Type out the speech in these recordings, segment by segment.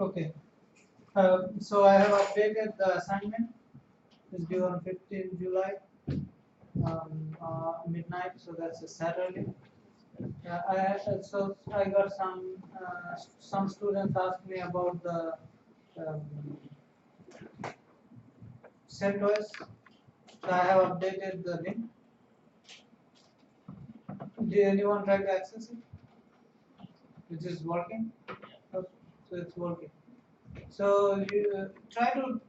Okay. So I have updated the assignment. It's due on 15 July, midnight. So that's a Saturday. I got some students asked me about the um, CentOS. So I have updated the link. Did anyone try to access it? Which is working? Oh, so it's working. So you try to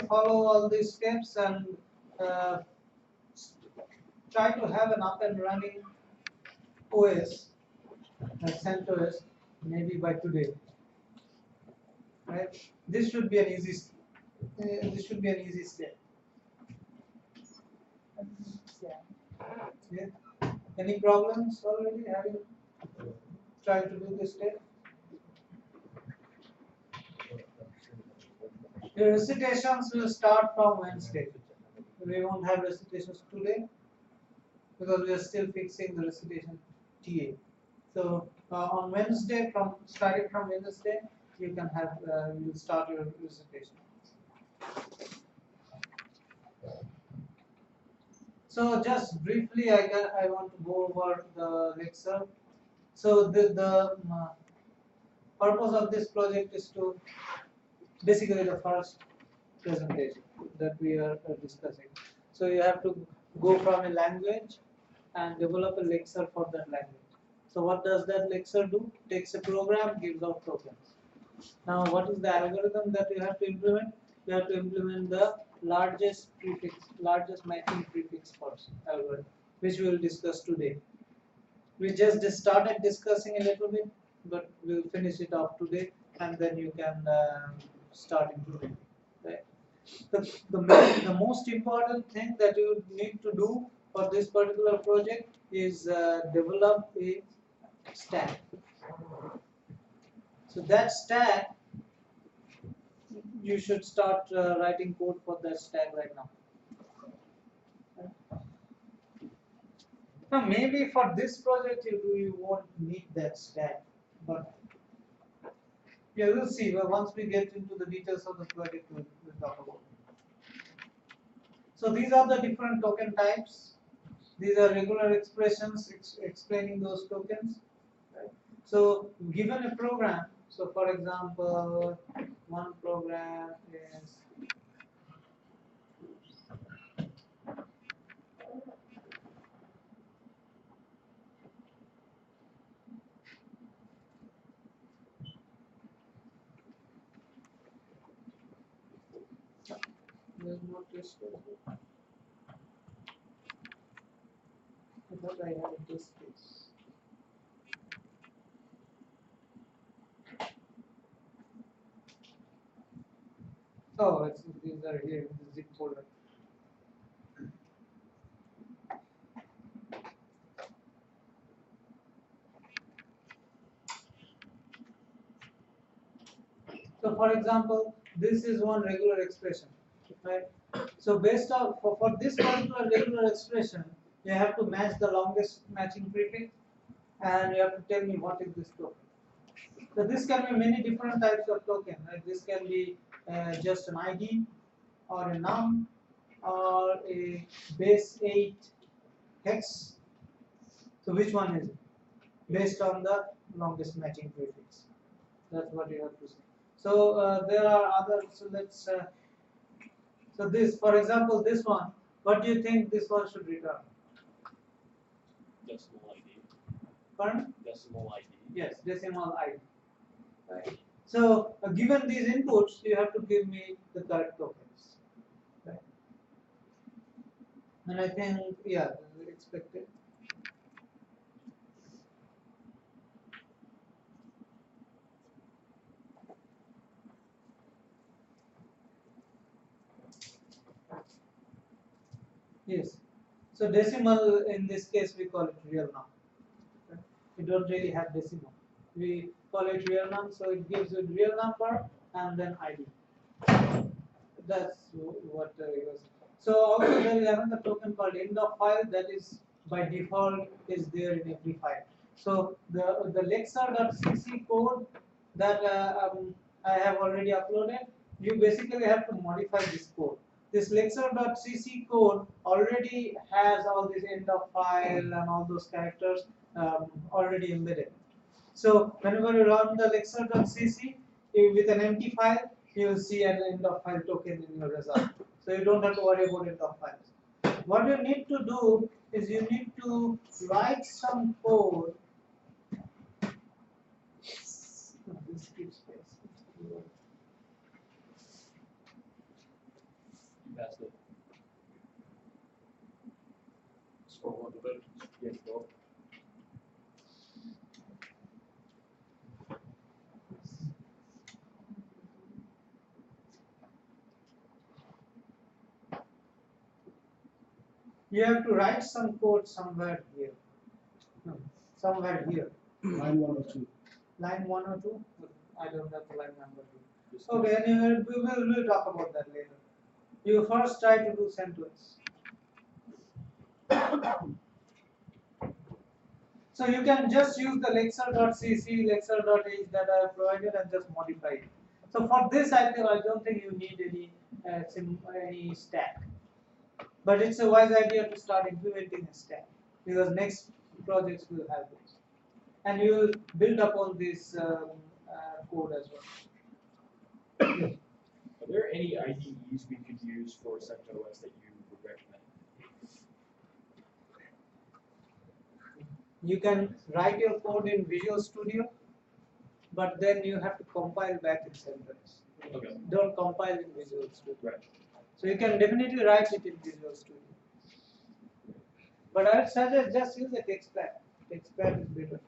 follow all these steps and uh, try to have an up and running OS, CentOS, maybe by today. Right? This should be an easy. This should be an easy step. Yeah. Any problems already? Have you tried to do this step? The recitations will start from Wednesday. We won't have recitations today because we are still fixing the recitation TA. So on Wednesday, starting from Wednesday, you can have you start your presentation. So just briefly, I want to go over the lecture. So the purpose of this project is to basically the first presentation that we are discussing. So you have to go from a language and develop a lecture for that language. So what does that lecture do? Takes a program, gives out tokens. Now what is the algorithm that you have to implement? You have to implement the largest matching prefix first algorithm, which we will discuss today. We just started discussing a little bit, but we'll finish it off today, and then you can start improving. Right? The most important thing that you need to do for this particular project is develop a stack. So that stack, you should start writing code for that stack right now. Now maybe for this project you won't need that stack, but yeah, we'll see. Well, once we get into the details of the project, we'll talk about it. So these are the different token types. These are regular expressions explaining those tokens. Right? So given a program, so for example, one program is there's no test case. I thought I had a test case. Oh, these are here in the zip folder. So for example, this is one regular expression, right? So based on for this particular regular expression, you have to match the longest matching prefix, and you have to tell me what is this token. So this can be many different types of token. Right? This can be just an ID, or a num, or a base 8 hex. So which one is it? Based on the longest matching prefix. That's what you have to say. So there are other. So let's. So this, for example, this one. What do you think this one should return? Decimal ID. Pardon? Decimal ID. Yes, decimal ID. Right. So given these inputs, you have to give me the correct tokens. Right. And I think yeah, this is expected. Yes. So decimal in this case we call it real num. Right? We don't really have decimal. We call it real num, so it gives you real number and then ID. That's what it was. So also there is another token called end of file that is by default is there in every file. So the lexer.cc code that I have already uploaded, you basically have to modify this code. This lexer.cc code already has all this end of file and all those characters already embedded. So whenever you run the lexer.cc with an empty file, you will see an end of file token in your result. So you don't have to worry about end of files. What you need to do is you need to write some code. This keeps space. That's it. Scroll a little bit. Yes, go. You have to write some code somewhere here. No, somewhere here. Line 102. Line 102? I don't have the line number here. Okay, anyway, we'll talk about that later. You first try to do CentOS. So you can just use the lexer.cc, lexer.h that I have provided and just modify it. So for this, I don't think you need any stack. But it's a wise idea to start implementing a stack because next projects will have this, and you will build upon this code as well. Are there any IDEs we could use for CentOS that you would recommend? You can write your code in Visual Studio, but then you have to compile back in CentOS. Okay. Don't compile in Visual Studio. Right. So you can definitely write it in Visual Studio. But I would suggest just use a TextPad. TextPad is better.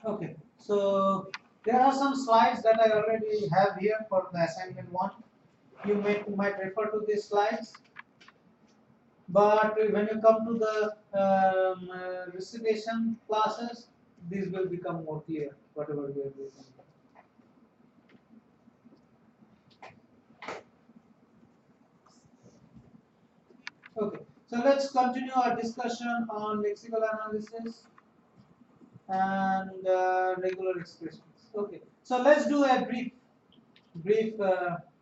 Okay, so there are some slides that I already have here for the assignment 1. You might refer to these slides. But when you come to the recitation classes, these will become more clear, whatever we are doing. Okay, so let's continue our discussion on lexical analysis and regular expressions. Okay, so let's do a brief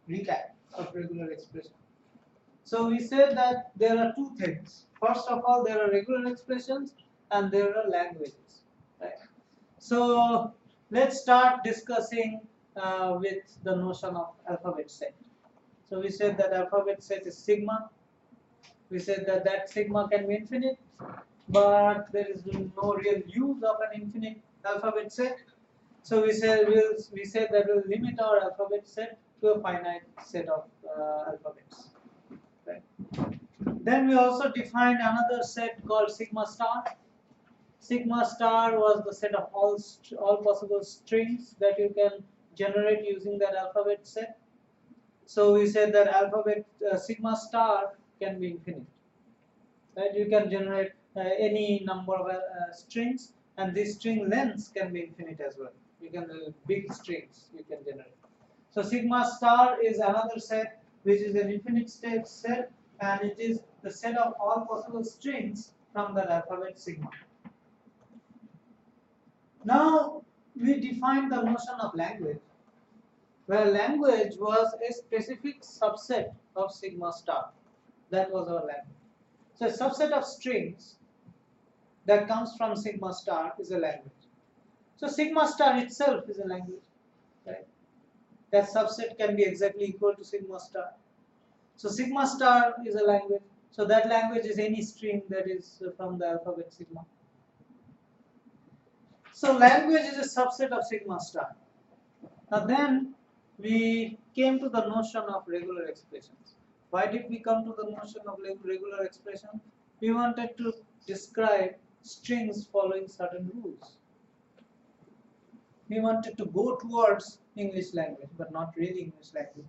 recap of regular expression. So we said that there are two things. First of all, there are regular expressions and there are languages. Right? So let's start discussing with the notion of alphabet set. So we said that alphabet set is sigma. We said that sigma can be infinite, but there is no real use of an infinite alphabet set. So we said that we'll limit our alphabet set to a finite set of alphabets. Right. Then we also defined another set called sigma star. Sigma star was the set of all possible strings that you can generate using that alphabet set. So we said that alphabet sigma star can be infinite. Right? You can generate any number of strings, and these string lengths can be infinite as well. You can big strings you can generate. So sigma star is another set which is an infinite state set, and it is the set of all possible strings from the alphabet sigma. Now we defined the notion of language, where language was a specific subset of sigma star. That was our language. So a subset of strings that comes from sigma star is a language. So sigma star itself is a language, right? That subset can be exactly equal to sigma star. So sigma star is a language. So that language is any string that is from the alphabet sigma. So language is a subset of sigma star. Now then we came to the notion of regular expressions. Why did we come to the notion of regular expression? We wanted to describe strings following certain rules. We wanted to go towards English language, but not really English language.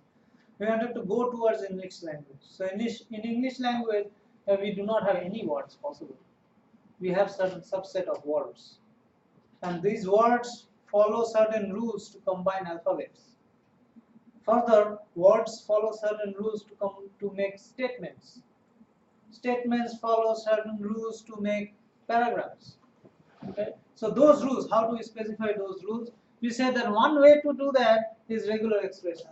We wanted to go towards English language. So in English language, we do not have any words possible. We have certain subset of words. And these words follow certain rules to combine alphabets. Further, words follow certain rules to make statements. Statements follow certain rules to make paragraphs. Okay? So those rules, how do we specify those rules? We say that one way to do that is regular expression.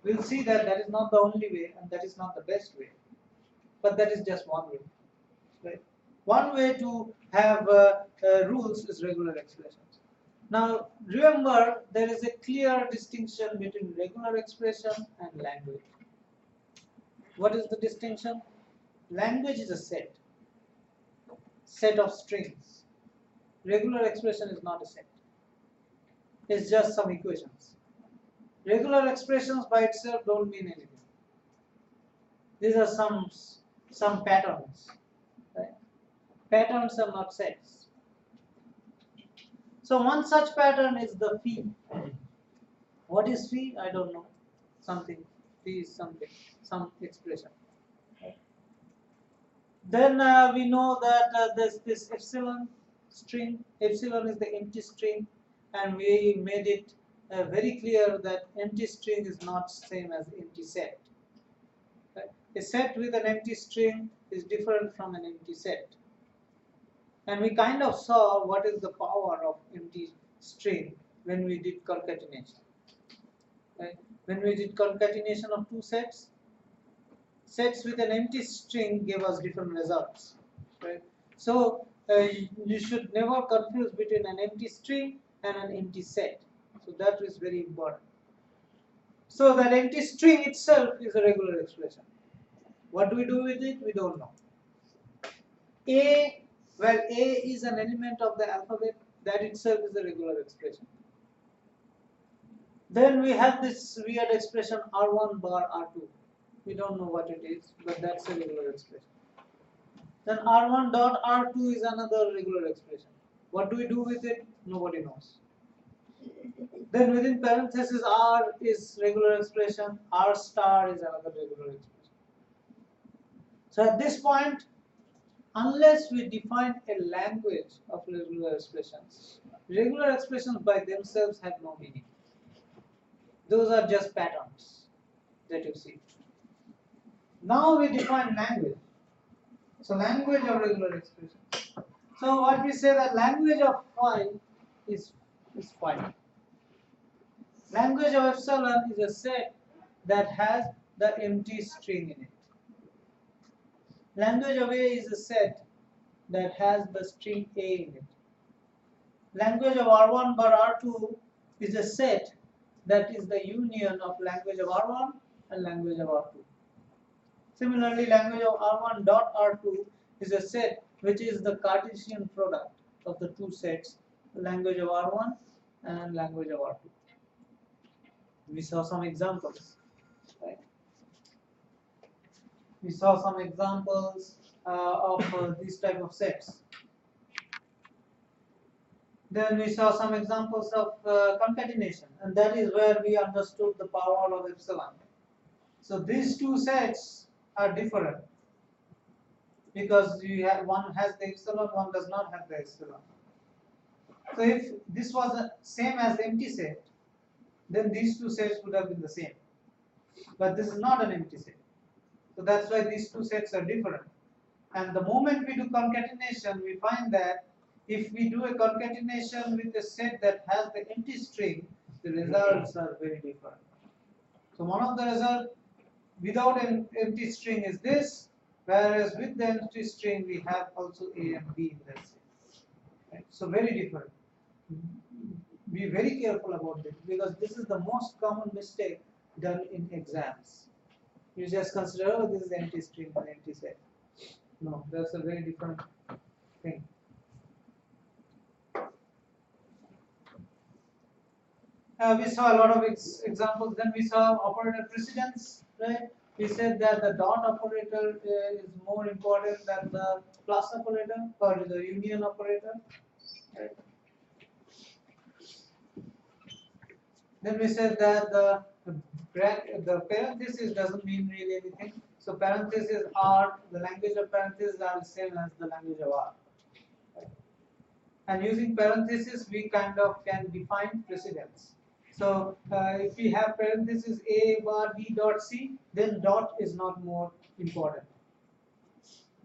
We'll see that that is not the only way and that is not the best way. But that is just one way. Right? One way to have rules is regular expressions. Now remember, there is a clear distinction between regular expression and language. What is the distinction? Language is a set of strings. Regular expression is not a set. It's just some equations. Regular expressions by itself don't mean anything. These are some patterns. Right? Patterns are not sets. So one such pattern is the phi. What is phi? I don't know. Something. Phi is something. Some expression. Right? Then we know that there's this epsilon string. Epsilon is the empty string, and we made it very clear that empty string is not same as empty set. Right? a set with an empty string is different from an empty set. And we kind of saw what is the power of empty string when we did concatenation. Right? When we did concatenation of two sets, sets with an empty string gave us different results. Right? So you should never confuse between an empty string and an empty set. So that is very important. So that empty string itself is a regular expression. What do we do with it? We don't know. A, well, A is an element of the alphabet, that itself is a regular expression. Then we have this weird expression R1 bar R2. We don't know what it is, but that's a regular expression. Then R1 dot R2 is another regular expression. What do we do with it? Nobody knows. Then within parentheses R is regular expression, R star is another regular expression. So at this point, unless we define a language of regular expressions by themselves have no meaning. Those are just patterns that you see. Now we define language. So language of regular expressions. So what we say that language of phi is phi. Language of epsilon is a set that has the empty string in it. Language of A is a set that has the string A in it. Language of R1 bar R2 is a set that is the union of language of R1 and language of R2. Similarly, language of R1 dot R2 is a set which is the Cartesian product of the two sets, language of R1 and language of R2. We saw some examples, right? We saw some examples of these type of sets. Then we saw some examples of concatenation, and that is where we understood the power of epsilon. So these two sets are different because you have, one has the epsilon, one does not have the epsilon. So if this was the same as the empty set, then these two sets would have been the same. But this is not an empty set. So that's why these two sets are different. And the moment we do concatenation, we find that if we do a concatenation with a set that has the empty string, the results are very different. So one of the results without an empty string is this, whereas with the empty string we have also A and B in that set. Right? So very different. Be very careful about this because this is the most common mistake done in exams. You just consider, oh, this is empty string or empty set. No, that's a very different thing. We saw a lot of examples. Then we saw operator precedence, right? We said that the dot operator is more important than the plus operator or the union operator, right? Then we said that the parenthesis doesn't mean really anything. So parentheses are, the language of parentheses are the same as the language of R. Right? And using parentheses, we kind of can define precedence. So if we have parentheses A bar B dot C, then dot is not more important.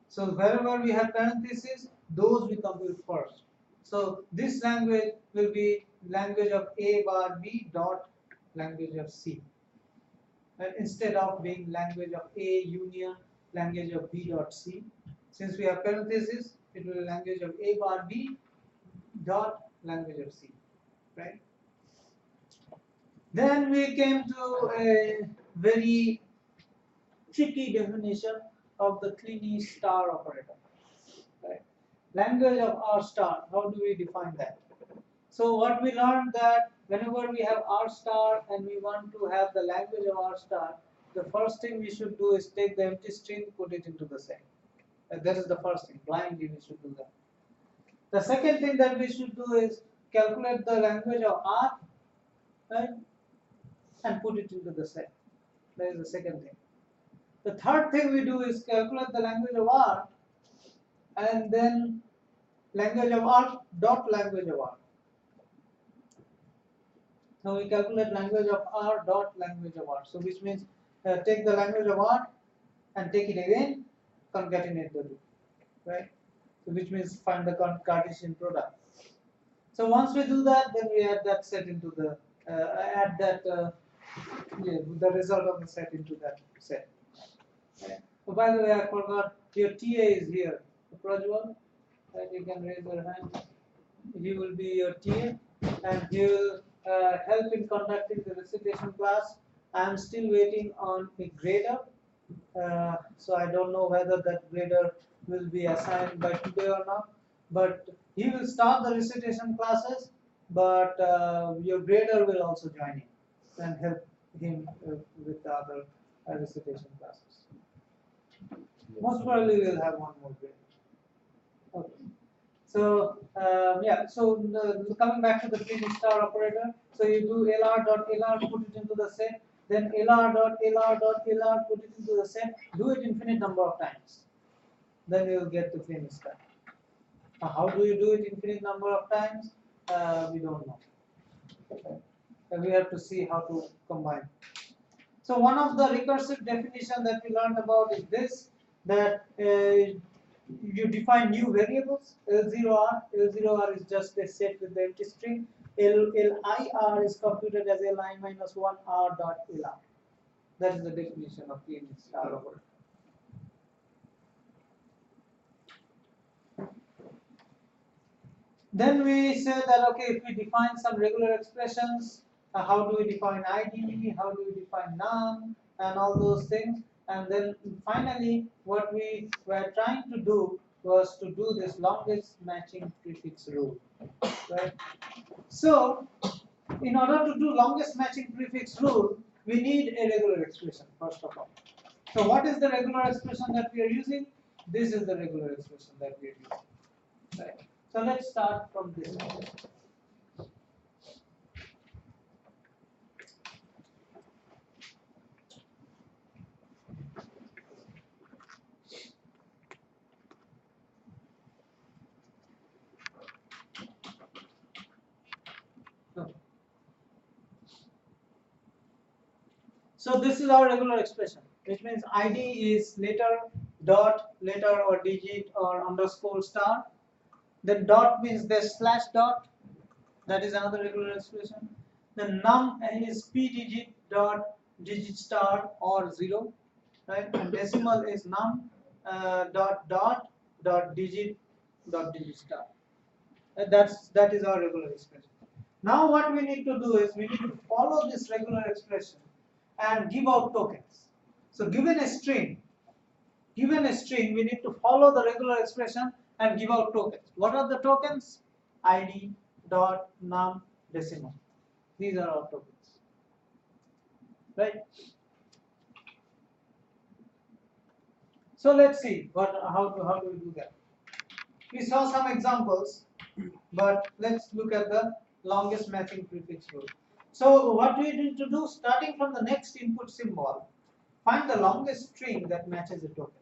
So wherever we have parentheses, those we compute first. So this language will be language of A bar B dot language of C. Instead of being language of A union language of B dot C. Since we have parentheses, it will be language of A bar B dot language of C. Right? Then we came to a very tricky definition of the Kleene star operator. Right? Language of R star, how do we define that? So what we learned that whenever we have R star and we want to have the language of R star, the first thing we should do is take the empty string, put it into the set. That is the first thing, blindly we should do that. The second thing that we should do is calculate the language of R, right, and put it into the set. That is the second thing. The third thing we do is calculate the language of R and then language of R dot language of R. So we calculate language of R dot language of R. So which means take the language of R and take it again, concatenate the two, right? So which means find the Cartesian product. So once we do that, then we add that set into the add that the result of the set into that set. Okay. Oh, by the way, I forgot your TA is here. Prajwal, right? You can raise your hand. He will be your TA, and he will help in conducting the recitation class. I am still waiting on a grader, so I don't know whether that grader will be assigned by today or not. But he will start the recitation classes, but your grader will also join in and help him with the other recitation classes. Most probably we'll have one more grader. Okay. So yeah, so coming back to the Flynn star operator, so you do lr.lr, put it into the set, then lr.lr.lr, put it into the set, do it infinite number of times, then you will get to Flynn star. Now, how do you do it infinite number of times? We don't know. We have to see how to combine. So one of the recursive definition that we learned about is this, that you define new variables. L0R is just a set with the empty string. LIR is computed as li minus 1 r dot lr. That is the definition of Flynn star operator. Then we say that okay, if we define some regular expressions, how do we define ID, how do we define num, and all those things. And then finally, what we were trying to do was to do this longest matching prefix rule, right? So, in order to do longest matching prefix rule, we need a regular expression first of all. So, what is the regular expression that we are using? This is the regular expression that we are using, right? So let's start from this one. So this is our regular expression, which means ID is letter, dot, letter or digit or underscore star. Then dot means the slash dot. That is another regular expression. Then num is p digit dot digit star or 0, right? And decimal is num dot dot dot digit star. That is our regular expression. Now what we need to do is we need to follow this regular expression and give out tokens. So given a string, we need to follow the regular expression and give out tokens. What are the tokens? ID, dot, num, decimal. These are our tokens, right? So let's see how do we do that. We saw some examples, but let's look at the longest matching prefix rule. So what we need to do, starting from the next input symbol, find the longest string that matches the token.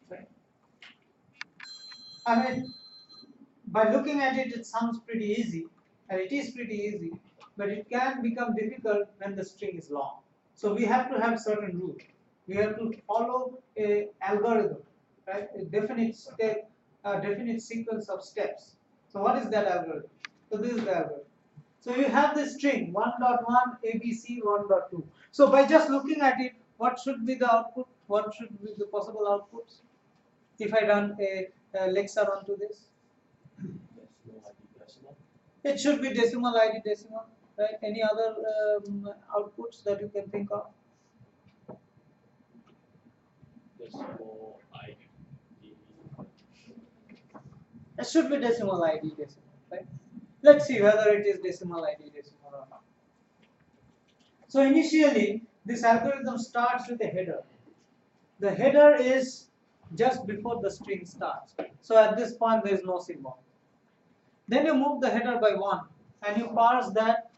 Right? I mean, by looking at it, it sounds pretty easy, and it is pretty easy, but it can become difficult when the string is long. So we have to have certain rules. We have to follow a algorithm, right? A definite step, a definite sequence of steps. So what is that algorithm? So this is the algorithm. So you have this string 1.1 ABC 1.2. So by just looking at it, what should be the output? What should be the possible outputs? If I run a Lexer onto this, it should be decimal ID decimal, right? Any other outputs that you can think of? Decimal ID. It should be decimal ID decimal, right? Let's see whether it is decimal ID decimal or not. So initially, this algorithm starts with a header. The header is just before the string starts. So at this point, there is no symbol. Then you move the header by 1, and you parse that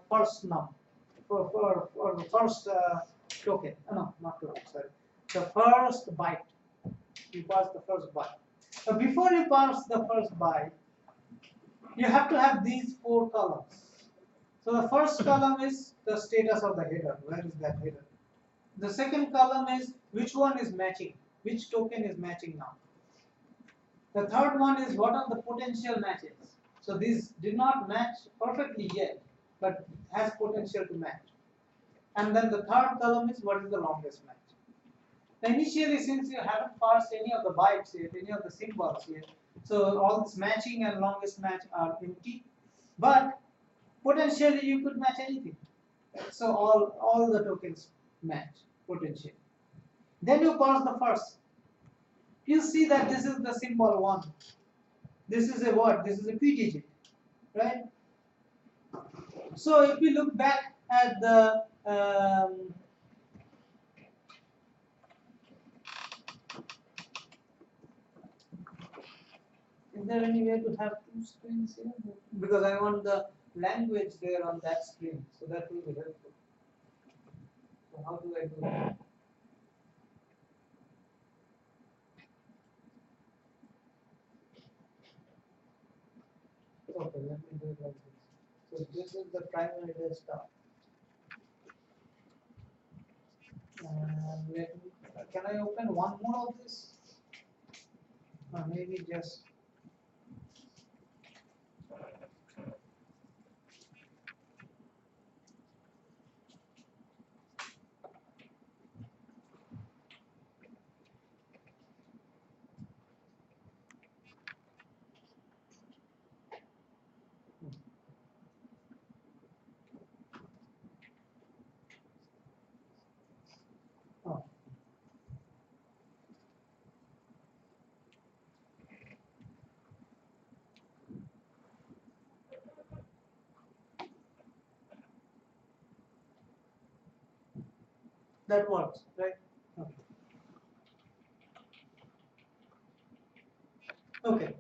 first num, for the first token. No, not token. Sorry, the first byte. You parse the first byte. So before you parse the first byte, you have to have these 4 columns. So the first column is the status of the header. Where is that header? The second column is which one is matching, which token is matching now. The third one is what are the potential matches. So these did not match perfectly yet, but has potential to match. And then the third column is what is the longest match. Now initially, since you haven't parsed any of the bytes yet, any of the symbols yet, so all this matching and longest match are empty. But potentially you could match anything. So all the tokens match potentially. Then you parse the first. You see that this is the symbol 1. This is a what? This is a p digit, right? So if we look back at the is there any way to have two screens here? Because I want the language there on that screen, so that will be helpful. So how do I do that? Okay, let me do it like this. So this is the primary desktop. And can I open one more of this? Or maybe just oh. That works, right? Okay. Okay.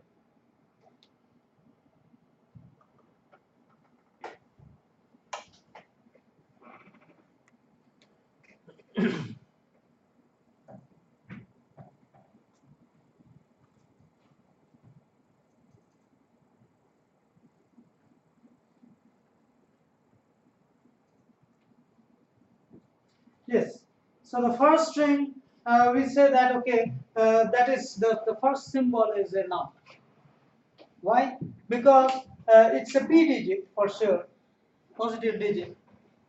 Yes. So the first string, we say that okay, that is the first symbol is a num. Why? Because it's a p digit for sure, positive digit.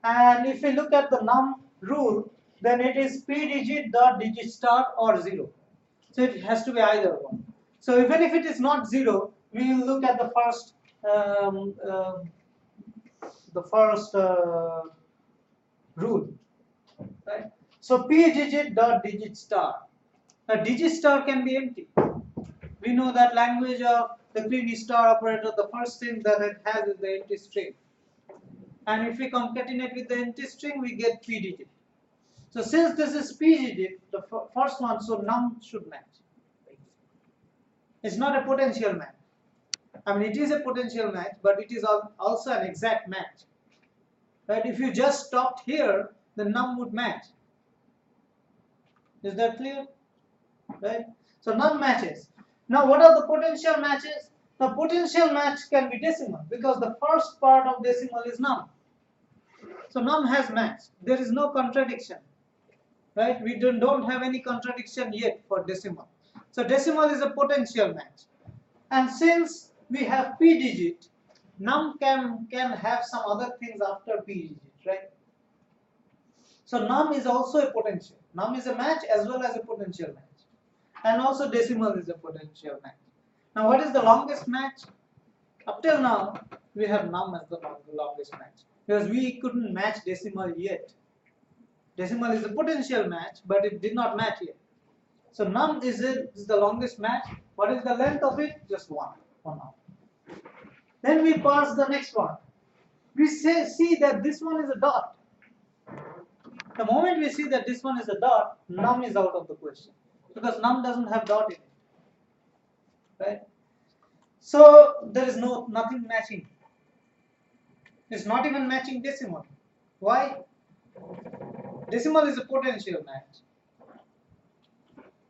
And if we look at the num rule, then it is p digit dot digit star or 0. So it has to be either one. So even if it is not 0, we will look at the first rule, right? So p digit dot digit star. Now digit star can be empty. We know that language of the Green star operator, the first thing that it has is the empty string. And if we concatenate with the empty string, we get p digit. So since this is p digit, the first one, so num should match. It's not a potential match. I mean, it is a potential match, but it is also an exact match. Right? If you just stopped here, the num would match. Is that clear? Right? So num matches. Now, what are the potential matches? The potential match can be decimal because the first part of decimal is num. So num has matched. There is no contradiction. Right? We don't have any contradiction yet for decimal. So decimal is a potential match. And since we have p digit, num can have some other things after p digit, right? So num is also a potential. Num is a match as well as a potential match. And also decimal is a potential match. Now what is the longest match? Up till now, we have num as the longest match. Because we couldn't match decimal yet. Decimal is a potential match, but it did not match yet. So num is the longest match. What is the length of it? Just one hour. Then we parse the next one. We see that this one is a dot. The moment we see that this one is a dot, num is out of the question because num doesn't have dot in it, right? So there is nothing matching. It's not even matching decimal. Why? Decimal is a potential match,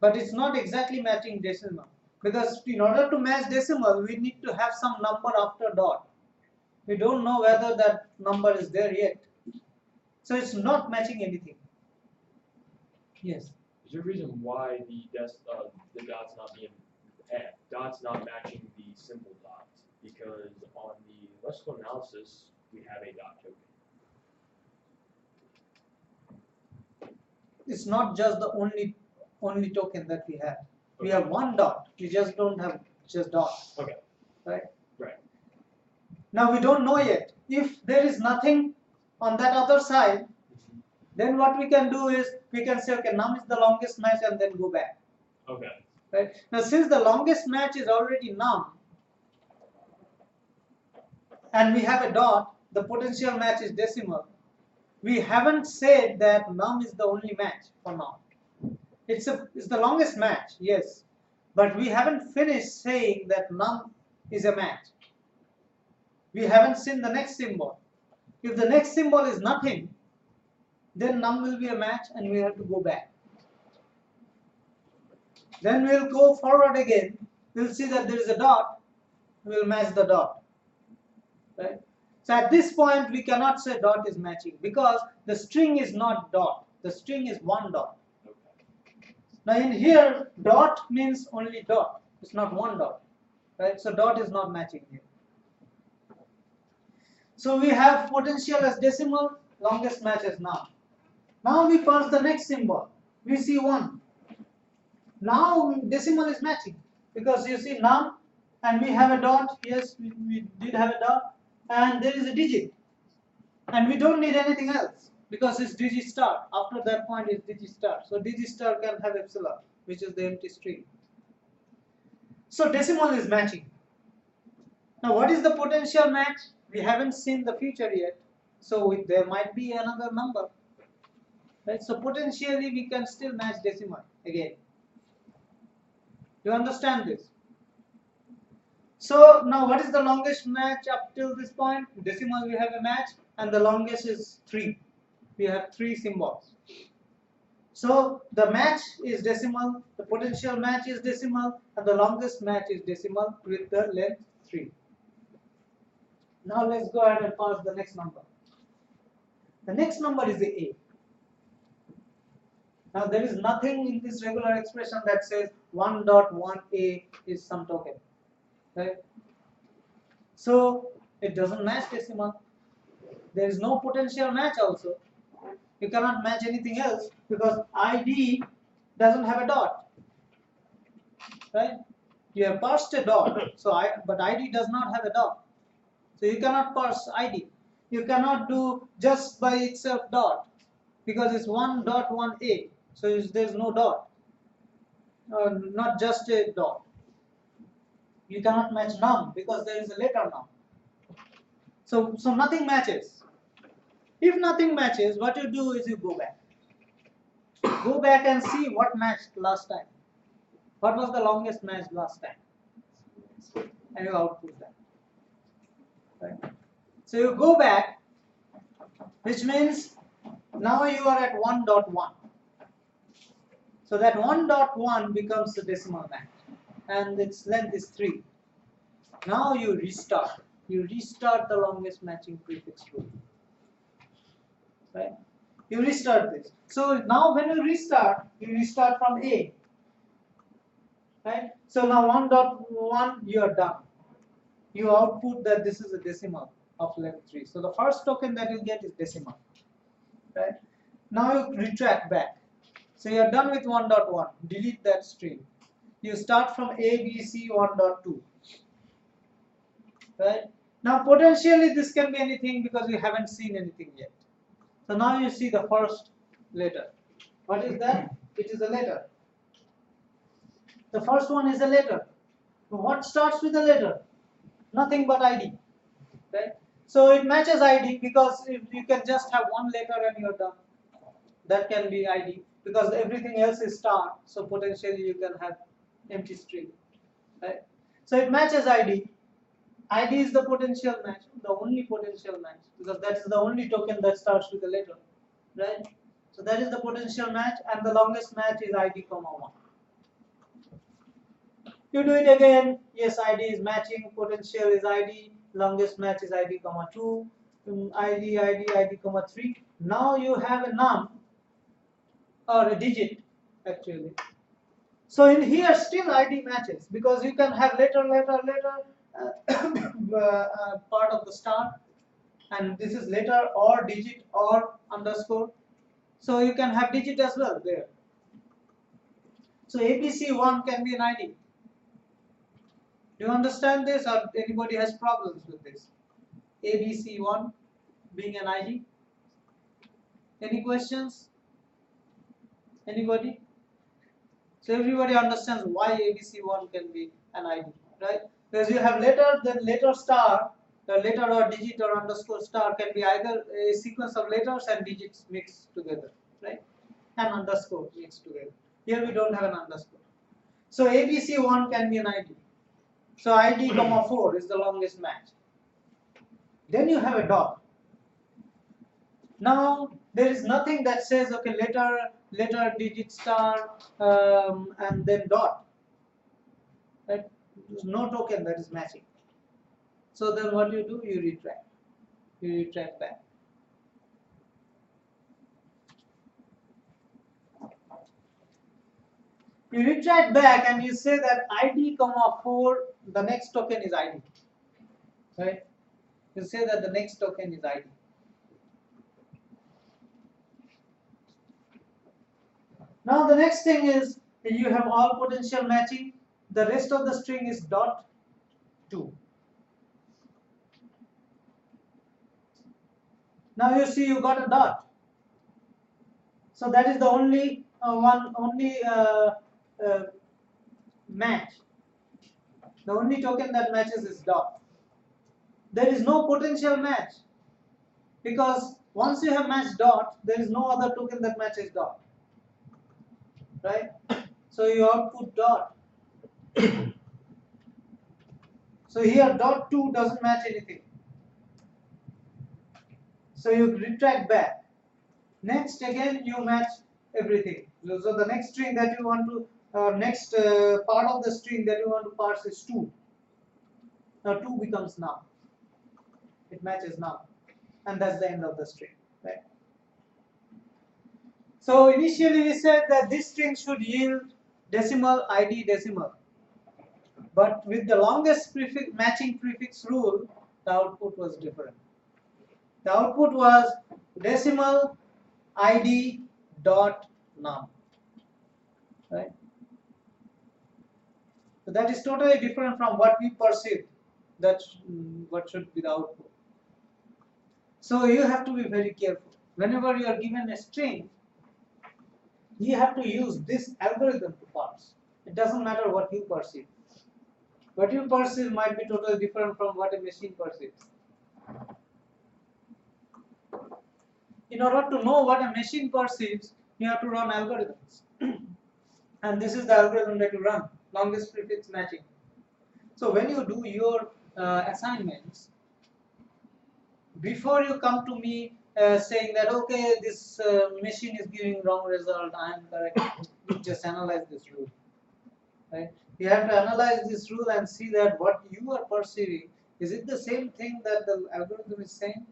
but it's not exactly matching decimal because in order to match decimal, we need to have some number after dot. We don't know whether that number is there yet. So it's not matching anything. Yes. Is there a reason why the dot's not matching the symbol dot? Because on the lexical analysis we have a dot token. It's not just the only token that we have. We have one dot. We just don't have just dot. Okay. Right? Right. Now we don't know yet. If there is nothing on that other side, then what we can do is we can say, okay, num is the longest match and then go back. Okay. Right? Now since the longest match is already num and we have a dot, the potential match is decimal. We haven't said that num is the only match for now. It's the longest match, yes, but we haven't finished saying that num is a match. We haven't seen the next symbol. If the next symbol is nothing, then num will be a match and we have to go back. Then we'll go forward again. We'll see that there is a dot. We'll match the dot. Right? So at this point, we cannot say dot is matching because the string is not dot. The string is one dot. Okay. Now in here, dot means only dot. It's not one dot. Right? So dot is not matching here. So we have potential as decimal, longest match as num. Now we pass the next symbol. We see 1. Now decimal is matching because you see num and we have a dot. Yes, we did have a dot and there is a digit. And we don't need anything else because it's digit star. After that point is digit star. So digit star can have epsilon, which is the empty string. So decimal is matching. Now what is the potential match? We haven't seen the future yet. So there might be another number. Right? So potentially we can still match decimal again. You understand this? So now what is the longest match up till this point? Decimal we have a match and the longest is 3. We have 3 symbols. So the match is decimal, the potential match is decimal and the longest match is decimal with the length 3. Now let's go ahead and pass the next number. The next number is the A. Now there is nothing in this regular expression that says 1.1a is some token, right? So it doesn't match decimal. There is no potential match also. You cannot match anything else because ID doesn't have a dot, right? You have parsed a dot, but ID does not have a dot. So you cannot parse ID. You cannot do just by itself dot because it's 1.1a. So there's no dot, not just a dot. You cannot match num because there is a letter num. So nothing matches. If nothing matches, what you do is you go back. Go back and see what matched last time. What was the longest match last time? And you output that. Right? So you go back, which means now you are at 1.1. So that 1.1 becomes the decimal match and its length is 3. Now you restart. You restart the longest matching prefix rule. Right? You restart this. So now when you restart from A. Right? So now 1.1 you are done. You output that this is a decimal of length 3. So the first token that you get is decimal. Right? Now you retract back. So you are done with 1.1. Delete that string. You start from A, B, C 1.2. Right? Now potentially this can be anything because we haven't seen anything yet. So now you see the first letter. What is that? It is a letter. The first one is a letter. What starts with a letter? Nothing but ID. Right? So it matches ID because if you can just have one letter and you're done. That can be ID because everything else is star. So potentially you can have empty string. Right? So it matches ID. ID is the potential match, the only potential match because that is the only token that starts with a letter. Right? So that is the potential match and the longest match is ID, 1. You do it again. Yes, ID is matching, potential is ID, longest match is ID, 2, ID, 3. Now you have a num or a digit actually. So in here still ID matches because you can have letter part of the star, and this is letter or digit or underscore. So you can have digit as well there. So ABC1 can be an ID. Do you understand this, or anybody has problems with this? ABC1 being an ID? Any questions? Anybody? So everybody understands why ABC1 can be an ID, right? Because you have letter, then letter star, the letter or digit or underscore star can be either a sequence of letters and digits mixed together, right? And underscore mixed together. Here we don't have an underscore. So ABC1 can be an ID. So ID comma 4 is the longest match. Then you have a dot. Now there is nothing that says okay letter digit star and then dot. Right? There's no token that is matching. So then what you do? You retract. You retract back. You retract back and you say that ID comma 4, the next token is ID. Right? You say that the next token is ID. Now the next thing is you have all potential matching. The rest of the string is dot 2. Now you see you got a dot. So that is the only match. The only token that matches is dot. There is no potential match because once you have matched dot, there is no other token that matches dot. Right? So you output dot. So here dot 2 doesn't match anything. So you retract back. Next again you match everything. So the next string that you want to, next part of the string that you want to parse is 2. Now 2 becomes now. It matches now. And that's the end of the string. Right? So initially we said that this string should yield decimal ID decimal. But with the longest prefix, matching prefix rule, the output was different. The output was decimal ID dot num. Right? So that is totally different from what we perceive. That's what should be the output. So you have to be very careful. Whenever you are given a string, you have to use this algorithm to parse. It doesn't matter what you perceive. What you perceive might be totally different from what a machine perceives. In order to know what a machine perceives, you have to run algorithms. And this is the algorithm that you run, longest prefix matching. So when you do your assignments, before you come to me saying that okay, this machine is giving wrong result, I am correct, you just analyze this rule. Right? You have to analyze this rule and see that what you are perceiving, is it the same thing that the algorithm is saying?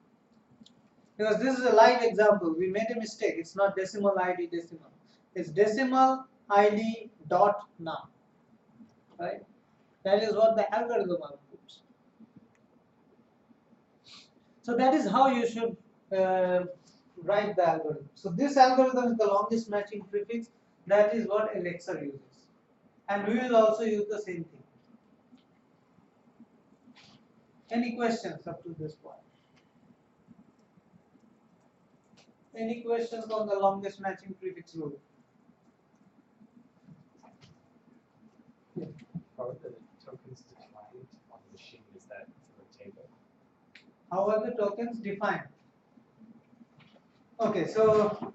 Because this is a live example. We made a mistake. It's not decimal ID decimal. It's decimal ID dot num. Right? That is what the algorithm outputs. So that is how you should write the algorithm. So this algorithm is the longest matching prefix. That is what Elixir uses. And we will also use the same thing. Any questions up to this point? Any questions on the longest matching prefix rule? Yeah. How are the tokens defined on the machine? Is that through a table? How are the tokens defined? Okay, so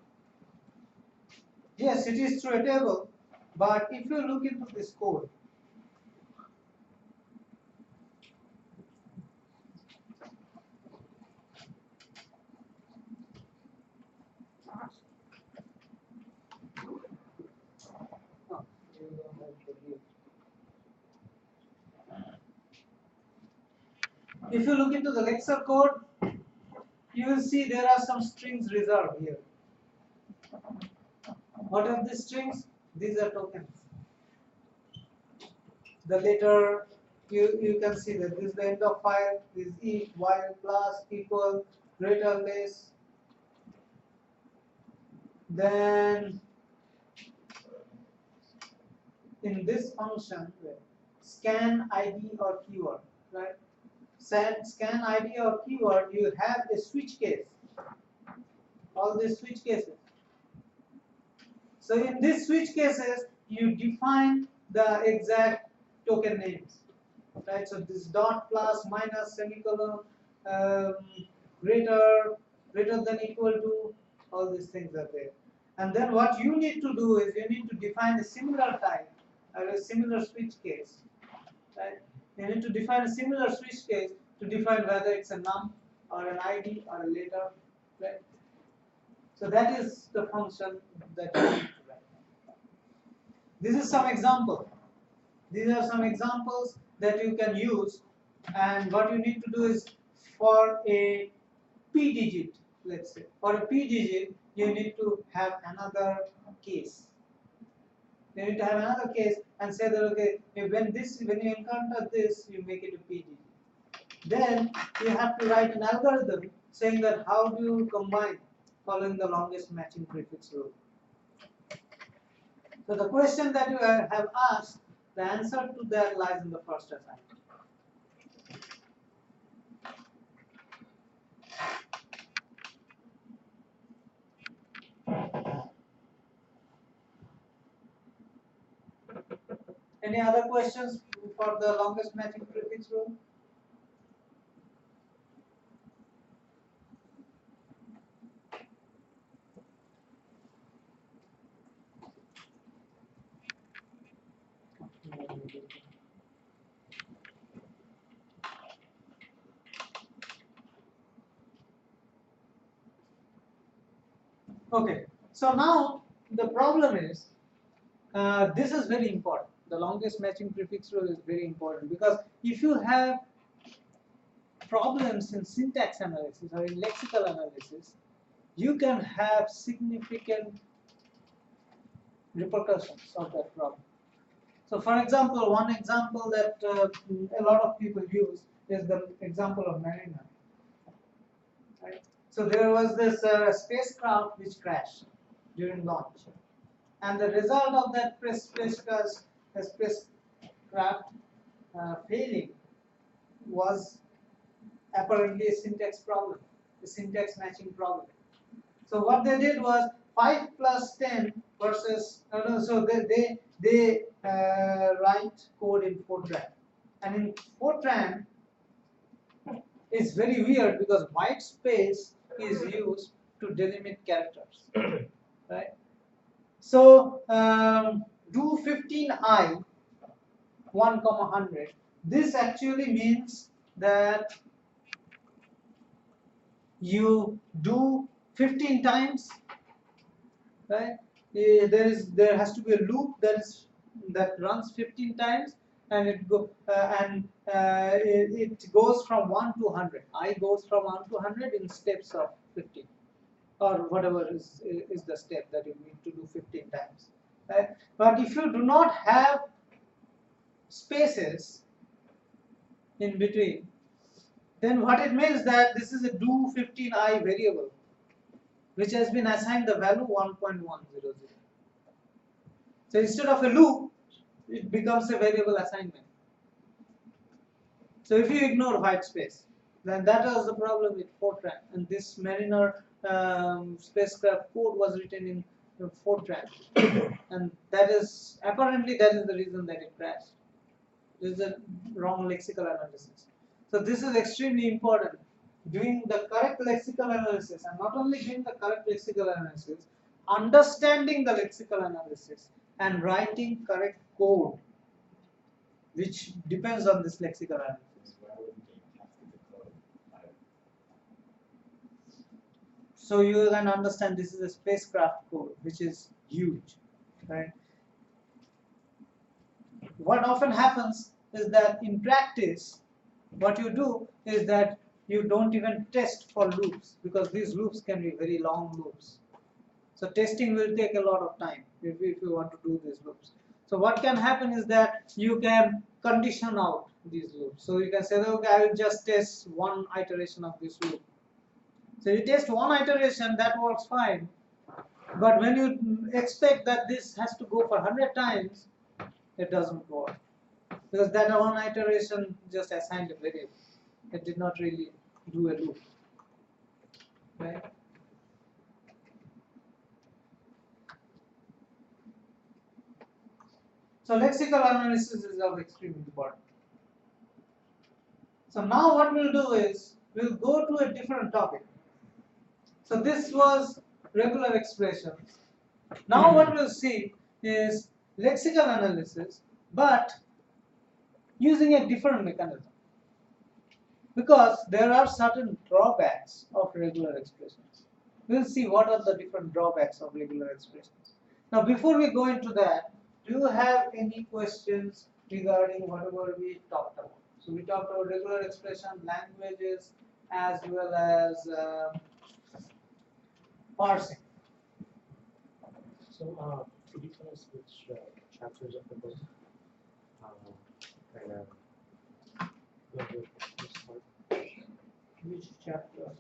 yes, it is through a table, but if you look into this code, if you look into the Elixir code, you will see there are some strings reserved here. What are these strings? These are tokens. The letter, you can see that this is the end of file, this is if, while, plus, equal, greater, less. Then in this function, scan ID or keyword, right? Scan ID or keyword, you have a switch case. All these switch cases. So in these switch cases, you define the exact token names, right? So this dot, plus, minus, semicolon, um, greater than, equal to, all these things are there. And then what you need to do is you need to define a similar type or a similar switch case, right? You need to define a similar switch case to define whether it's a num or an ID or a letter, right? So that is the function that you need to write. This is some example. These are some examples that you can use, and what you need to do is for a p digit, let's say, for a p digit, you need to have another case. You need to have another case and say that okay, when you encounter this, you make it a p digit. Then you have to write an algorithm saying that how do you combine following the longest matching prefix rule. So the question that you have asked, the answer to that lies in the first assignment. Any other questions for the longest matching prefix rule? Okay, so now the problem is, this is very important. The longest matching prefix rule is very important because if you have problems in syntax analysis or in lexical analysis, you can have significant repercussions of that problem. So for example, one example that a lot of people use is the example of Mariner. Right? So there was this spacecraft which crashed during launch, and the result of that spacecraft failing was apparently a syntax problem, a syntax matching problem. So what they did was 5 plus 10 versus so they write code in Fortran, and in Fortran it's very weird because white space is used to delimit characters, right? So do 15i 1, 100. This actually means that you do 15 times, right? There has to be a loop that runs 15 times, and it goes from 1 to 100. I goes from 1 to 100 in steps of 15, or whatever is the step that you need to do 15 times, right? But if you do not have spaces in between, then what it means that this is a do 15i variable which has been assigned the value 1.100. So instead of a loop, it becomes a variable assignment. So if you ignore white space, then that was the problem with Fortran, and this Mariner spacecraft code was written in Fortran, and that is apparently that is the reason that it crashed. This is a wrong lexical analysis. So this is extremely important. Doing the correct lexical analysis, and not only doing the correct lexical analysis, understanding the lexical analysis and writing correct code, which depends on this lexical analysis. So you can understand this is a spacecraft code, which is huge, right? What often happens is that in practice, what you do is that you don't even test for loops, because these loops can be very long loops. So testing will take a lot of time if you want to do these loops. So what can happen is that you can condition out these loops. So you can say, okay, I will just test one iteration of this loop. So you test one iteration, that works fine. But when you expect that this has to go for 100 times, it doesn't work. Because that one iteration just assigned a variable. It did not really do a loop. Right? So lexical analysis is of extreme importance. So now what we'll do is we'll go to a different topic. So this was regular expressions. Now what we'll see is lexical analysis, but using a different mechanism. Because there are certain drawbacks of regular expressions. We'll see what are the different drawbacks of regular expressions. Now before we go into that, do you have any questions regarding whatever we talked about? So we talked about regular expression, languages, as well as parsing. So, could you tell us which chapters of the book kind of Which chapter?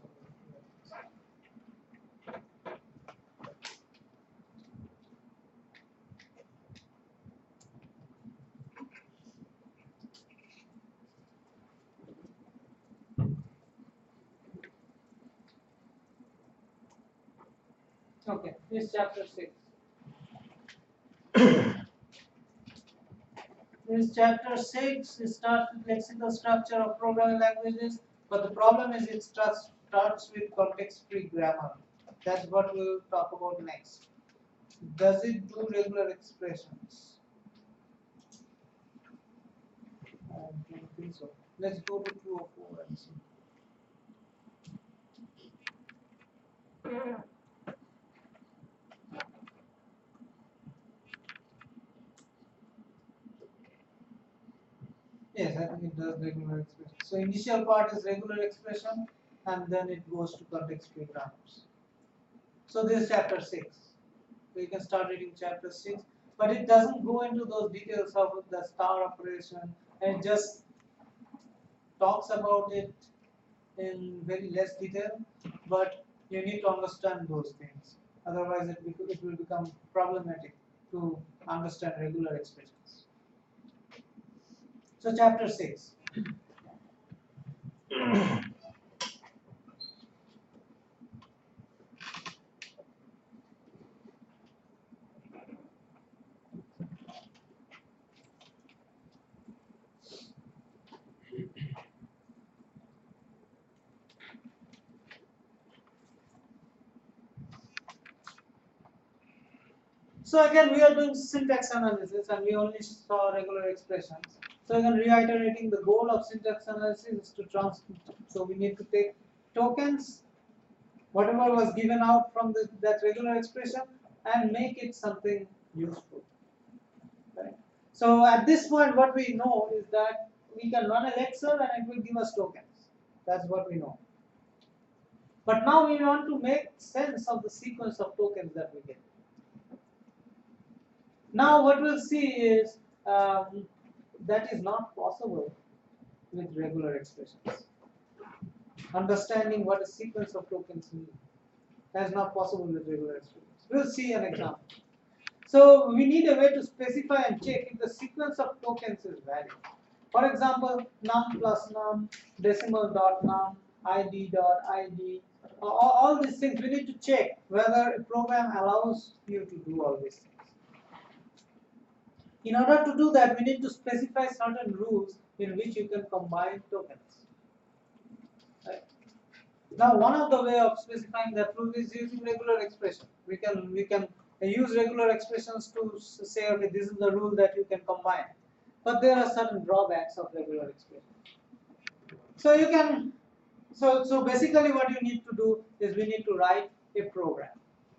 Okay, this is chapter 6. This chapter 6 it starts with lexical structure of programming languages, but the problem is it starts with context-free grammar. That's what we'll talk about next. Does it do regular expressions? I don't think so. Let's go to 204 and see. Yes, I think it does regular expression. So initial part is regular expression and then it goes to context-free grammars. So this is chapter 6. So you can start reading chapter 6, but it doesn't go into those details of the star operation, and it just talks about it in very less detail, but you need to understand those things. Otherwise it will become problematic to understand regular expressions. So chapter 6. So again, we are doing syntax analysis and we only saw regular expressions. So again, reiterating the goal of syntax analysis is to transmit. So we need to take tokens, whatever was given out from that regular expression, and make it something useful. Right? So at this point, what we know is that we can run a lexer and it will give us tokens. That's what we know. But now we want to make sense of the sequence of tokens that we get. Now what we'll see is that is not possible with regular expressions. Understanding what a sequence of tokens mean, that is not possible with regular expressions. We'll see an example. So we need a way to specify and check if the sequence of tokens is valid. For example, num plus num, decimal dot num, id dot id, all these things we need to check whether a program allows you to do all these things. In order to do that, we need to specify certain rules in which you can combine tokens. Right? Now, one of the way of specifying that rule is using regular expression. We can use regular expressions to say, okay, this is the rule that you can combine. But there are certain drawbacks of regular expression. So you can, so basically what you need to do is we need to write a program.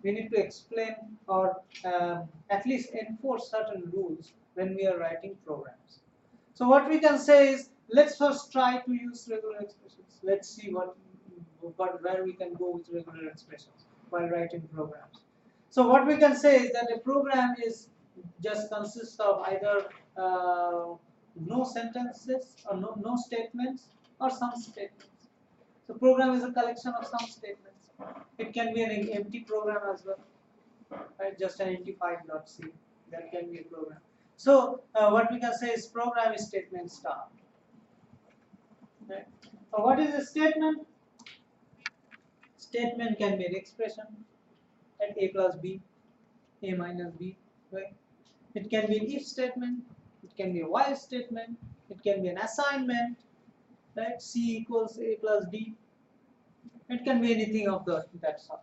We need to explain or at least enforce certain rules when we are writing programs. So what we can say is, let's first try to use regular expressions. Let's see where we can go with regular expressions while writing programs. So what we can say is that a program is just consists of either no sentences or no statements or some statements. So program is a collection of some statements. It can be an empty program as well, right? Just an empty file.c. That can be a program. So what we can say is program is statement star. Right? So what is a statement? Statement can be an expression at a plus b, a minus b, right? It can be an if statement, it can be a while statement, it can be an assignment, right? C equals a plus d. It can be anything of that sort.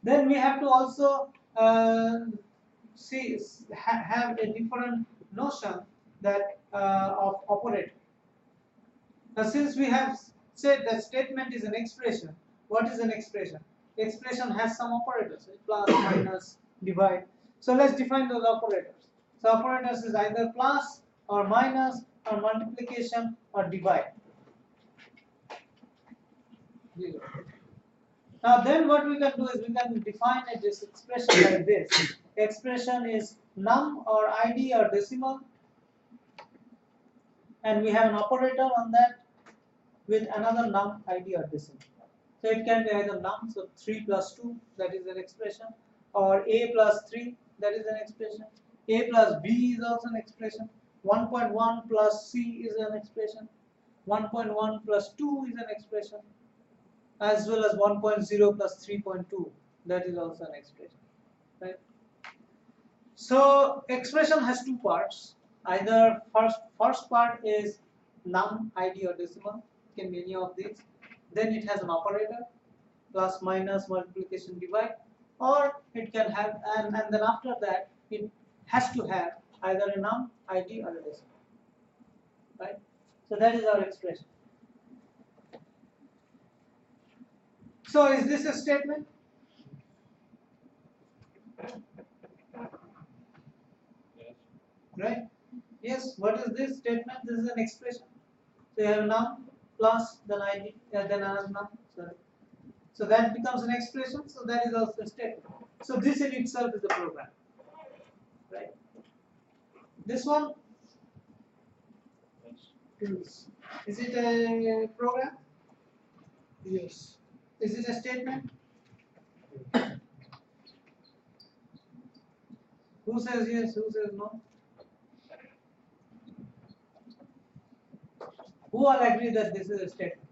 Then we have to also have a different notion that of operator. Now, since we have said that statement is an expression, what is an expression? Expression has some operators, plus, minus, divide. So let's define those operators. So operators is either plus or minus or multiplication or divide. Now then what we can do is we can define this expression like this. Expression is num or id or decimal, and we have an operator on that with another num, id or decimal. So it can be either num, so 3 plus 2, that is an expression, or a plus 3, that is an expression. A plus b is also an expression. 1.1 plus c is an expression. 1.1 plus 2 is an expression, as well as 1.0 plus 3.2, that is also an expression, right? So expression has two parts. Either first part is num, id or decimal, it can be any of these. Then it has an operator, plus, minus, multiplication, divide, or it can have, and then after that it has to have either a num, id or a decimal, right? So that is our expression. So is this a statement? Yes. Right? Yes. What is this statement? This is an expression. So you have num plus then id, then another num. Sorry. So that becomes an expression. So that is also a statement. So this in itself is the program. Right? This one, Yes. is it a program? Yes. Is it a statement? Who says yes? Who says no? Who all agree that this is a statement?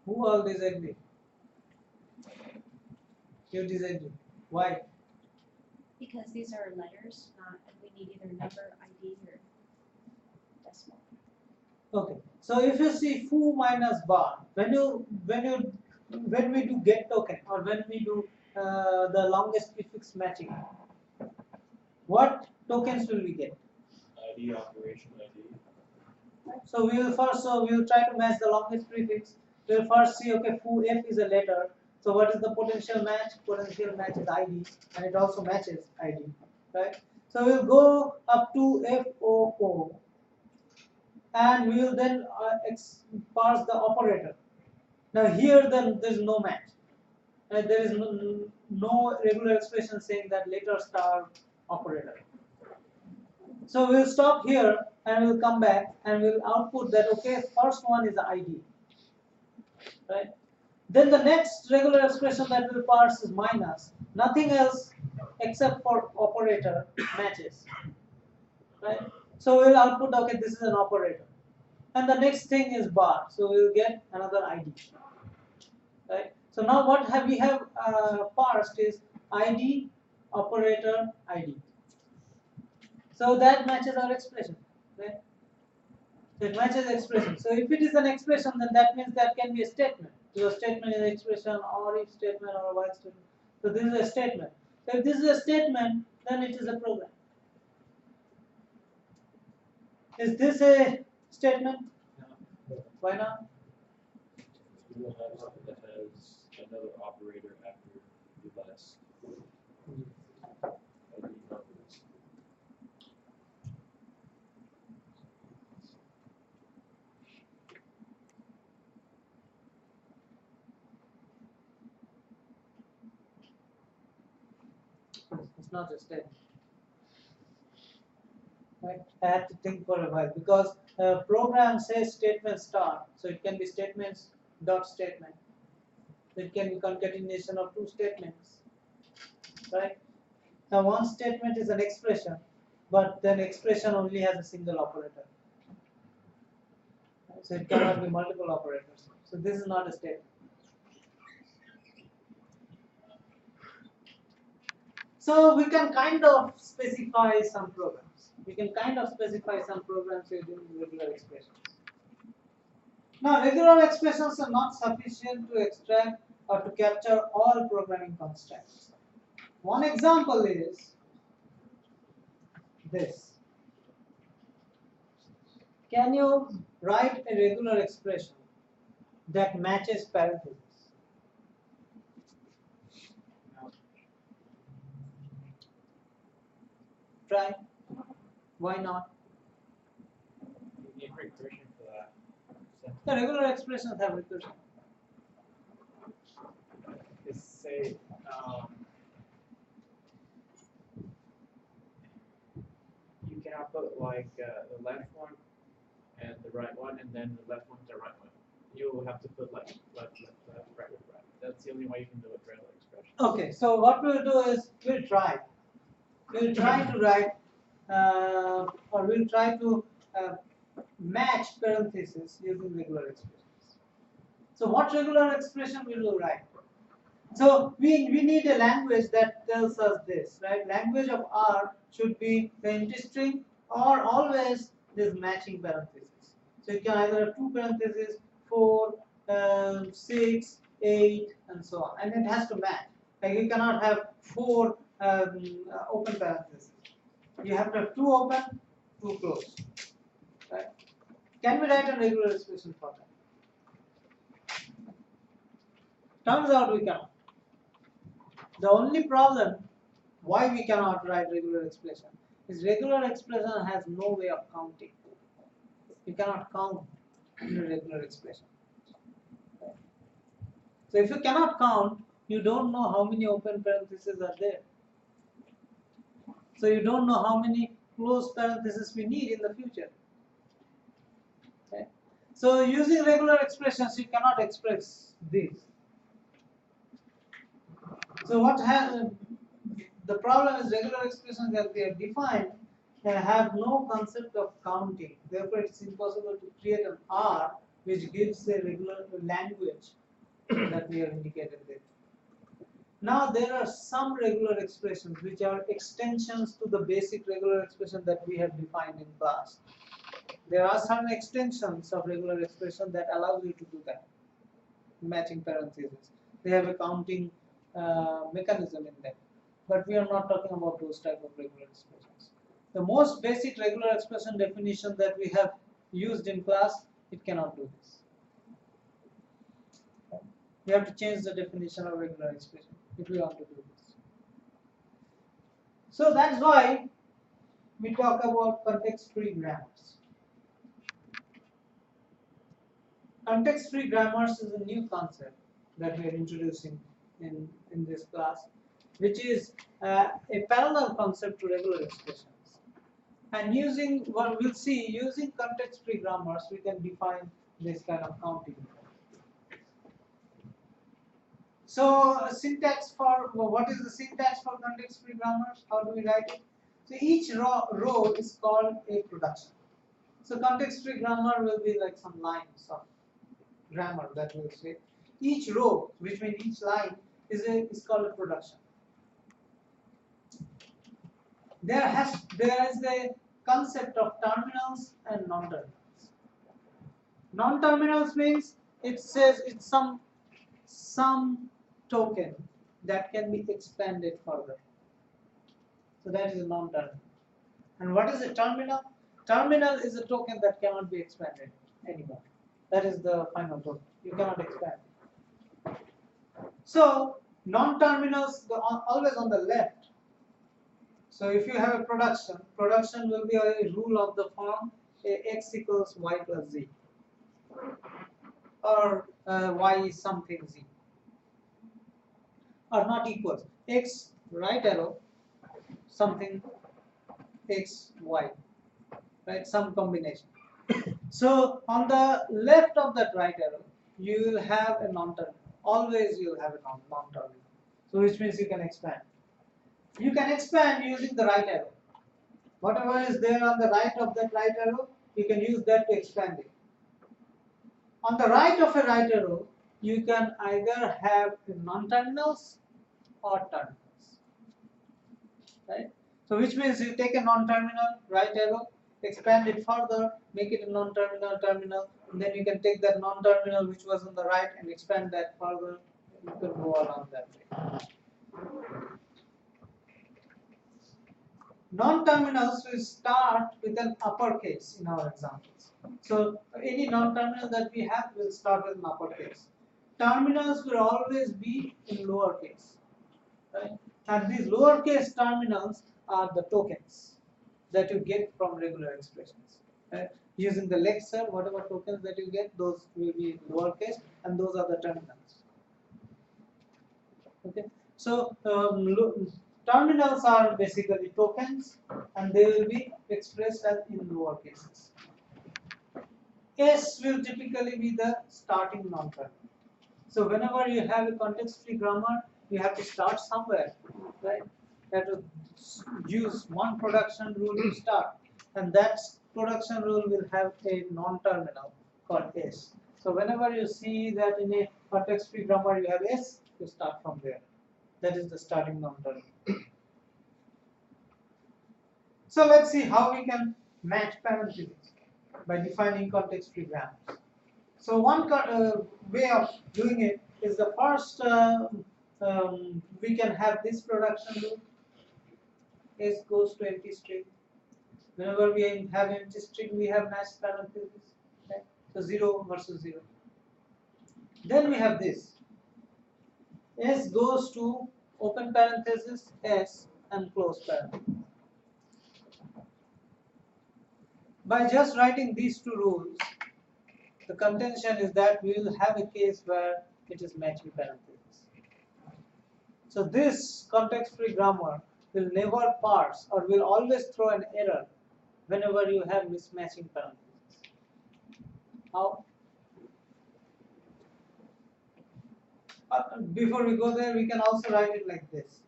Who all disagree? You disagree. Why? Because these are letters, not, we need either number, ID, or decimal. Okay. So if you see foo minus bar, when we do get token or when we do the longest prefix matching, what tokens will we get? ID operation ID. So we will try to match the longest prefix. We will first see, okay, foo f is a letter. So what is the potential match? Potential match is ID, and it also matches ID, right? So we'll go up to FOO, and we will then parse the operator. Now here then there is no match. There is no regular expression saying that later star operator. So we'll stop here and we'll come back and we'll output that, okay, first one is the ID, right? Then the next regular expression that we'll parse is minus. Nothing else except for operator matches, right? So we'll output, okay, this is an operator. And the next thing is bar, so we'll get another ID, right? So now what we have parsed is ID, operator, ID. So that matches our expression, right? So it matches expression. So if it is an expression, then that means that can be a statement. So a statement is an expression, or if statement, or a while statement. So this is a statement. So if this is a statement, then it is a program. Is this a statement? No. Why not? We will have something that has another operator after the less. ID numbers. It's not a statement. Right? I had to think for a while because program says statement start, so it can be statements dot statement. It can be concatenation of two statements, right? Now one statement is an expression, but then expression only has a single operator. So it cannot be multiple operators. So this is not a statement. So we can kind of specify some programs. We can kind of specify some programs using regular expressions. Now regular expressions are not sufficient to extract or to capture all programming constraints. One example is this. Can you write a regular expression that matches parentheses? Try. Why not? You need recursion for that. The regular expressions have recursion. Just say, you cannot put like the left one and the right one, and then the left one to the right one. You have to put like left, right. That's the only way you can do a regular expression. Okay, so what we'll do is we'll try. We'll try to write, or we'll try to match parentheses using regular expressions. So what regular expression will we write? So we need a language that tells us this, right? Language of R should be the empty string or always this matching parentheses. So you can either have two parentheses, 4, 6, 8, and so on, and it has to match. Like you cannot have 4 open parentheses. You have to have 2 open, 2 close. Right? Can we write a regular expression for that? Turns out we cannot. The only problem why we cannot write regular expression is regular expression has no way of counting. You cannot count in a regular expression. Right? So if you cannot count, you don't know how many open parentheses are there. So you don't know how many closed parentheses we need in the future. Okay? So using regular expressions, you cannot express these. So the problem is regular expressions that they are defined have no concept of counting. Therefore, it's impossible to create an R which gives a regular language that we have indicated there. Now there are some regular expressions which are extensions to the basic regular expression that we have defined in class. There are some extensions of regular expression that allows you to do that, matching parentheses. They have a counting mechanism in them, but we are not talking about those type of regular expressions. The most basic regular expression definition that we have used in class, it cannot do this. Okay. We have to change the definition of regular expression if we want to do this. So that's why we talk about context-free grammars. Context-free grammars is a new concept that we are introducing in this class, which is a parallel concept to regular expressions. And using what we'll see, using context-free grammars, we can define this kind of counting. So syntax for what is the syntax for context-free grammars? How do we write it? So each row is called a production. So context-free grammar will be like some lines of grammar that will say. Each row, which means each line, is called a production. There is a concept of terminals and non-terminals. Non-terminals means it says it's some token that can be expanded further. So that is a non-terminal. And what is a terminal? Terminal is a token that cannot be expanded anymore. That is the final token. You cannot expand. So non-terminals go always on the left. So if you have a production will be a rule of the form x equals y plus z, or y is something z, or not equals x right arrow something x, y, right? Some combination. So on the left of that right arrow, you will have a non-terminal. Always you will have a non-terminal. So which means you can expand. You can expand using the right arrow. Whatever is there on the right of that right arrow, you can use that to expand it. On the right of a right arrow, you can either have non-terminals or terminals. Right? So which means you take a non-terminal right arrow, expand it further, make it a non-terminal terminal, and then you can take that non-terminal which was on the right and expand that further. You can go along that way. Non-terminals will start with an uppercase in our examples. So any non-terminal that we have will start with an uppercase. Terminals will always be in lowercase. Right? And these lowercase terminals are the tokens that you get from regular expressions. Right? Using the lexer, whatever tokens that you get, those will be lowercase, and those are the terminals. Okay, so terminals are basically tokens, and they will be expressed as in lower cases. S will typically be the starting non-terminal. So whenever you have a context-free grammar, you have to start somewhere, right? You have to use one production rule to start, and that production rule will have a non-terminal called S. So whenever you see that in a context-free grammar you have S, you start from there. That is the starting non-terminal. So let's see how we can match parentheses by defining context-free grammars. So one way of doing it is the first, we can have this production rule. S goes to empty string. Whenever we have empty string, we have matched parentheses. Okay? So 0 versus 0. Then we have this. S goes to open parenthesis S and close parenthesis. By just writing these two rules, the contention is that we will have a case where it is matching parentheses. So this context-free grammar will never parse or will always throw an error whenever you have mismatching parentheses. How? Before we go there, we can also write it like this.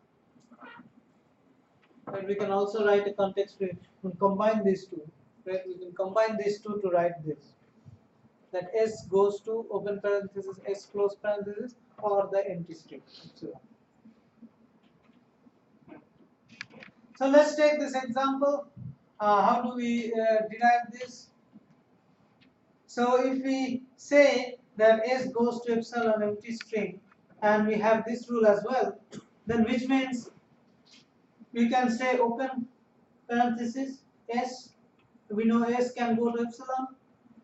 Right? We can also write a context-free, combine these two. Right? We can combine these two to write this. That S goes to open parenthesis, S close parenthesis, or the empty string. So let's take this example. How do we derive this? So if we say that S goes to epsilon empty string, and we have this rule as well, then which means we can say open parenthesis S. We know S can go to epsilon,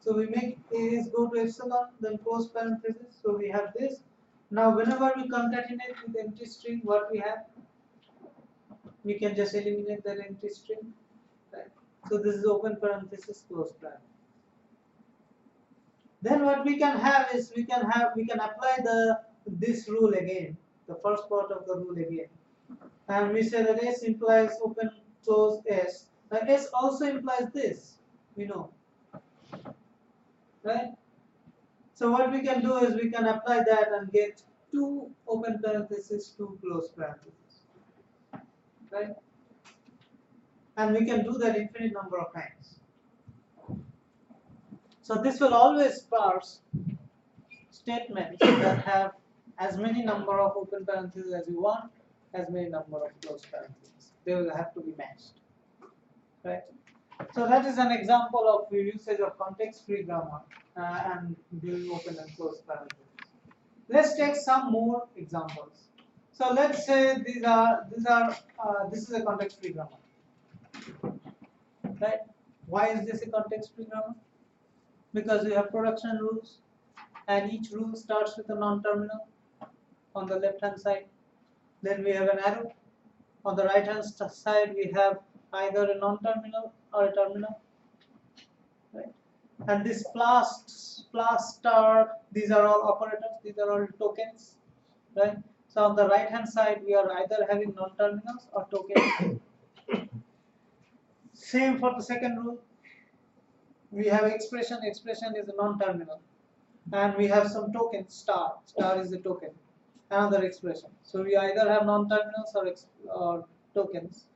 so we make S go to epsilon, then close parenthesis. So we have this. Now whenever we concatenate with empty string, what we have? We can just eliminate that empty string. Right? So this is open parenthesis, close parenthesis. Then what we can have is we can apply this rule again, the first part of the rule again, and we say that S implies open close S. Now S also implies this, we know, right? So what we can do is we can apply that and get 2 open parentheses, 2 close parentheses, right? And we can do that infinite number of times. So this will always parse statements that have as many number of open parentheses as you want, as many number of close parentheses. They will have to be matched, right? So that is an example of usage of context-free grammar and doing open and close parentheses. Let's take some more examples. So let's say this is a context-free grammar, right? Why is this a context-free grammar? Because we have production rules, and each rule starts with a non-terminal on the left-hand side. Then we have an arrow. On the right-hand side, we have either a non-terminal or a terminal. Right? And this plus star, these are all operators. These are all tokens. Right? So on the right-hand side, we are either having non-terminals or tokens. Same for the second rule. We have expression. Expression is a non-terminal, and we have some token star. Star is the token. Another expression. So we either have non-terminals or tokens.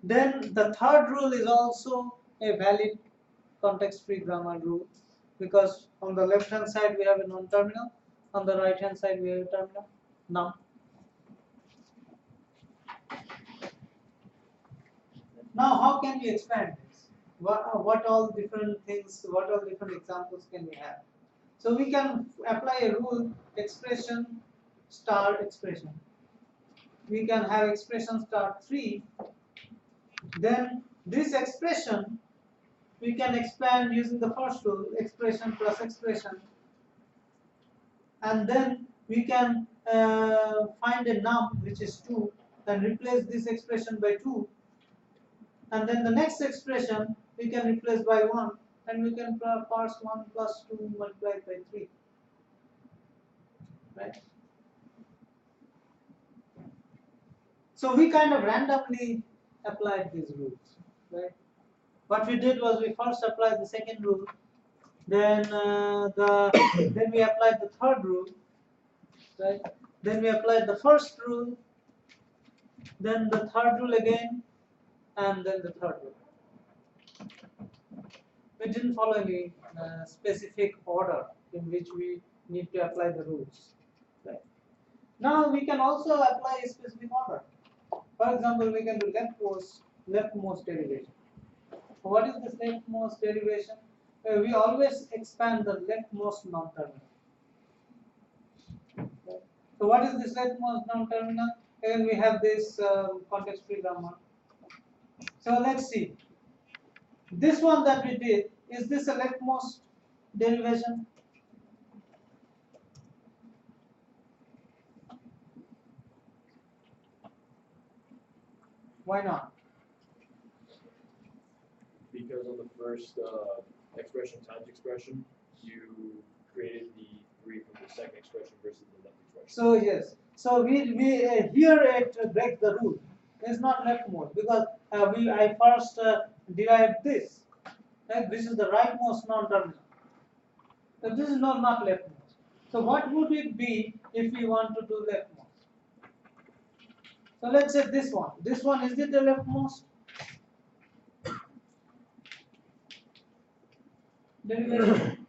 Then the third rule is also a valid context-free grammar rule, because on the left hand side we have a non-terminal, on the right hand side we have a terminal num. Now how can we expand this? What all different things, what all different examples can we have? So we can apply a rule, expression star expression. We can have expression star 3. Then this expression we can expand using the first rule, expression plus expression, and then we can find a num which is 2 and replace this expression by 2, and then the next expression we can replace by 1, and we can parse 1 plus 2 multiplied by 3, right? So we kind of randomly applied these rules, right? What we did was we first applied the second rule, then then we applied the third rule, right? Then we applied the first rule, then the third rule again, and then the third rule. We didn't follow any specific order in which we need to apply the rules, right? Now we can also apply a specific order. For example, we can do leftmost derivation. What is this leftmost derivation? We always expand the leftmost non-terminal. Okay. So what is this leftmost non-terminal? Again, we have this context-free grammar. So let's see. This one that we did, is this a leftmost derivation? Why not? Because on the first expression times expression, you created the 3 from the second expression versus the left expression. So yes, so we here it breaks the rule. It's not leftmost because I first derived this. Right? This is the rightmost non-terminal. So this is not leftmost. So what would it be if we want to do leftmost? So let's say this one. This one, is it the leftmost derivation?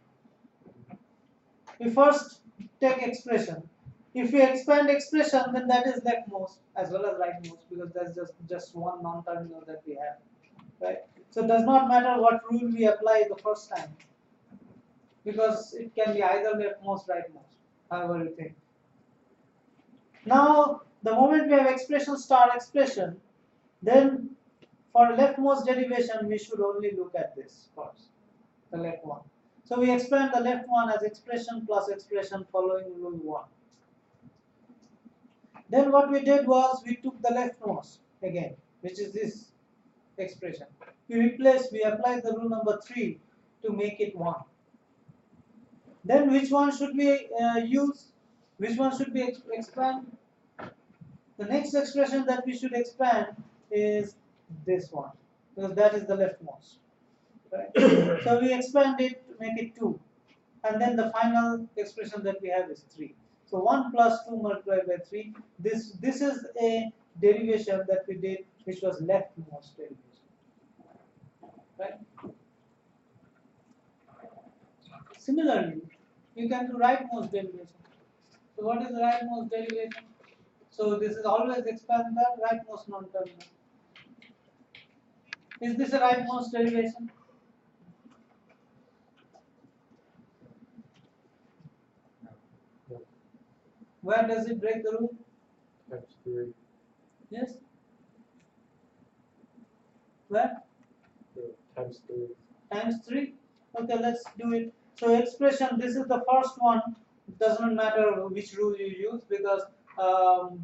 We first take expression. If we expand expression, then that is leftmost as well as rightmost, because that's just one non-terminal that we have, right? So it does not matter what rule we apply the first time, because it can be either leftmost, rightmost, however you think. Now, the moment we have expression star expression, then for leftmost derivation, we should only look at this first, the left one. So we expand the left one as expression plus expression following rule 1. Then what we did was we took the leftmost again, which is this expression. We applied the rule number 3 to make it 1. Then which one should we use? Which one should we expand? The next expression that we should expand is this one, because that is the leftmost. Right? So we expand it to make it 2, and then the final expression that we have is 3. So 1 plus 2 multiplied by 3. This is a derivation that we did, which was leftmost derivation. Right? Similarly, you can do rightmost derivation. So what is the rightmost derivation? So this is always expand the rightmost non-terminal. Is this a rightmost derivation? Where does it break the rule? Times 3. Yes? Where? Times 3. Times 3? Okay, let's do it. So expression, this is the first one. It does not matter which rule you use, because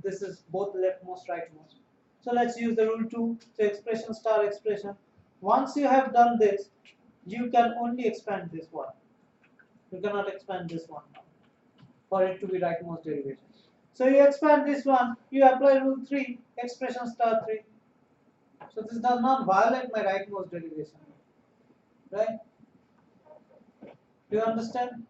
this is both leftmost, rightmost. So let's use the rule 2. So expression star expression. Once you have done this, you can only expand this one. You cannot expand this one now for it to be rightmost derivation. So you expand this one, you apply rule 3, expression star 3. So this does not violate my rightmost derivation, right? Do you understand?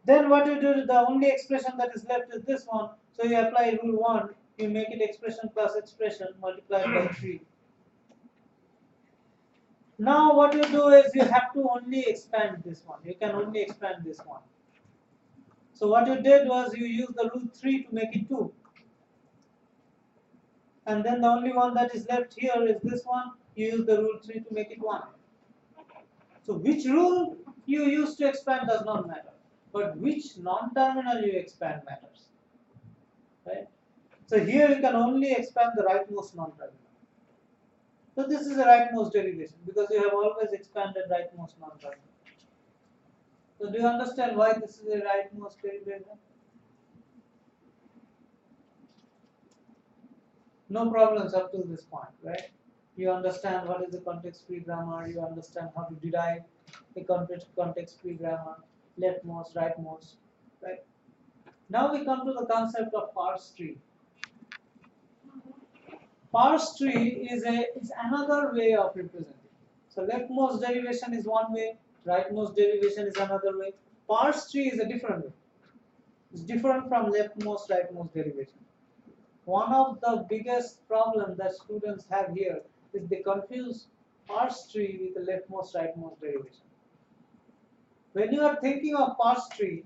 Then what you do, the only expression that is left is this one. So you apply rule 1, you make it expression plus expression multiplied by 3. Now what you do is you have to only expand this one. You can only expand this one. So what you did was you used the rule 3 to make it 2. And then the only one that is left here is this one. You use the rule 3 to make it 1. So which rule you use to expand does not matter. But which non-terminal you expand matters. Right? So here you can only expand the rightmost non-terminal. So this is a rightmost derivation because you have always expanded rightmost non-terminal. So do you understand why this is a rightmost derivation? No problems up to this point, right? You understand what is the context-free grammar, you understand how to derive a context-free grammar, leftmost, rightmost, right? Now we come to the concept of parse tree. Parse tree is another way of representing. So leftmost derivation is one way, rightmost derivation is another way. Parse tree is a different way. It's different from leftmost, rightmost derivation. One of the biggest problems that students have here is they confuse parse tree with the leftmost, rightmost derivation. When you are thinking of parse tree,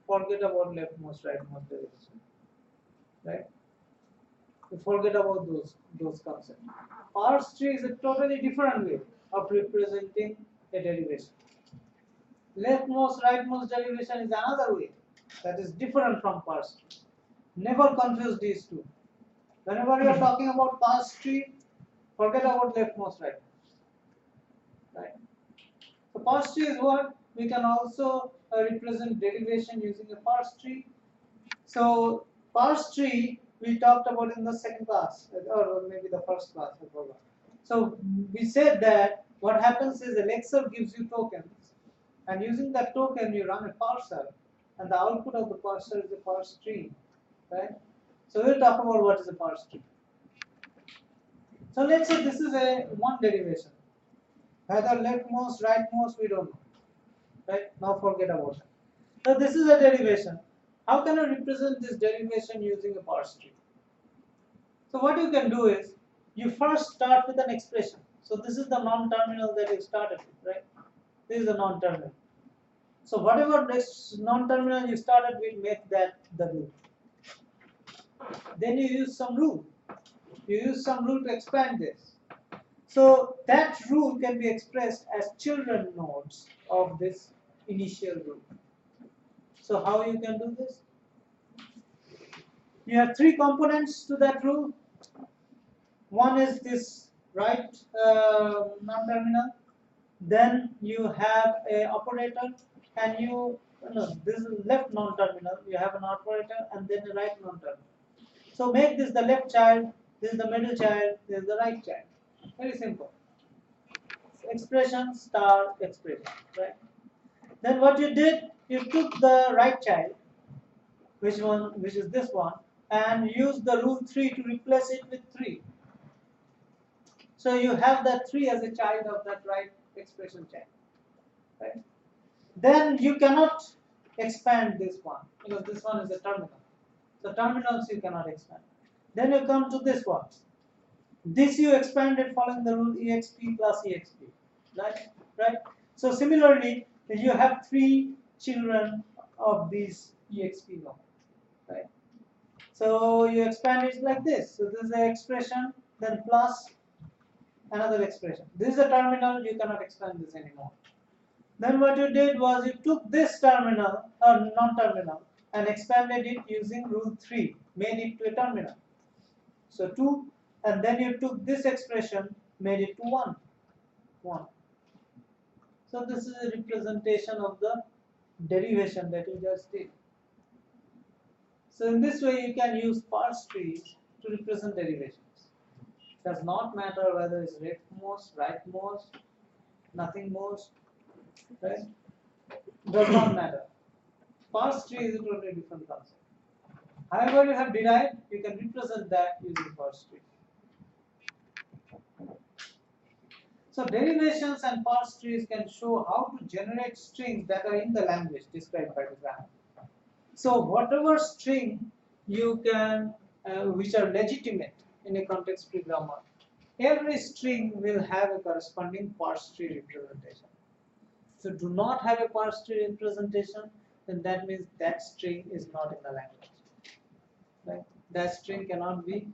forget about leftmost, rightmost derivation. Right? You forget about those concepts. Parse tree is a totally different way of representing a derivation. Leftmost, rightmost derivation is another way that is different from parse tree. Never confuse these two. Whenever you are talking about parse tree, forget about leftmost, rightmost. Right? So parse tree is what we can also represent derivation using a parse tree. So parse tree we talked about in the second class or maybe the first class, I forgot. So we said that what happens is Alexa gives you tokens, and using that token you run a parser, and the output of the parser is a parse tree, right? So we'll talk about what is a parse tree. So let's say this is a one derivation. Whether leftmost, rightmost, we don't know. Right? Now forget about it. So this is a derivation. How can I represent this derivation using a parse tree? So what you can do is, you first start with an expression. So this is the non-terminal that you started with, right? This is the non-terminal. So whatever next non-terminal you started with, make that the rule. Then you use some rule. You use some rule to expand this. So that rule can be expressed as children nodes of this initial rule. So how you can do this? You have three components to that rule. One is this right non-terminal. Then you have a operator, and this is left non-terminal. You have an operator and then a right non-terminal. So make this the left child, this is the middle child, this is the right child. Very simple. Expression star expression, right? Then what you did, you took the right child, which is this one, and used the rule 3 to replace it with 3. So you have that 3 as a child of that right expression child, right? Then you cannot expand this one because this one is a terminal. So terminals you cannot expand. Then you come to this one. This you expanded following the rule exp plus exp, right? So similarly, you have 3 children of these exp now, right? So you expand it like this. So this is the expression, then plus another expression. This is a terminal, you cannot expand this anymore. Then what you did was you took this terminal or non-terminal and expanded it using rule 3, made it to a terminal. So 2, and then you took this expression, made it to 1. So this is a representation of the derivation that you just did. So in this way you can use parse trees to represent derivations. It does not matter whether it's leftmost, rightmost, nothingmost, right? Does not matter. Parse tree is a totally different concept. However you have derived, you can represent that using parse tree. So derivations and parse trees can show how to generate strings that are in the language described by the grammar. So whatever string you can, which are legitimate in a context-free grammar, every string will have a corresponding parse tree representation. So do not have a parse tree representation, then that means that string is not in the language. Right? That string cannot be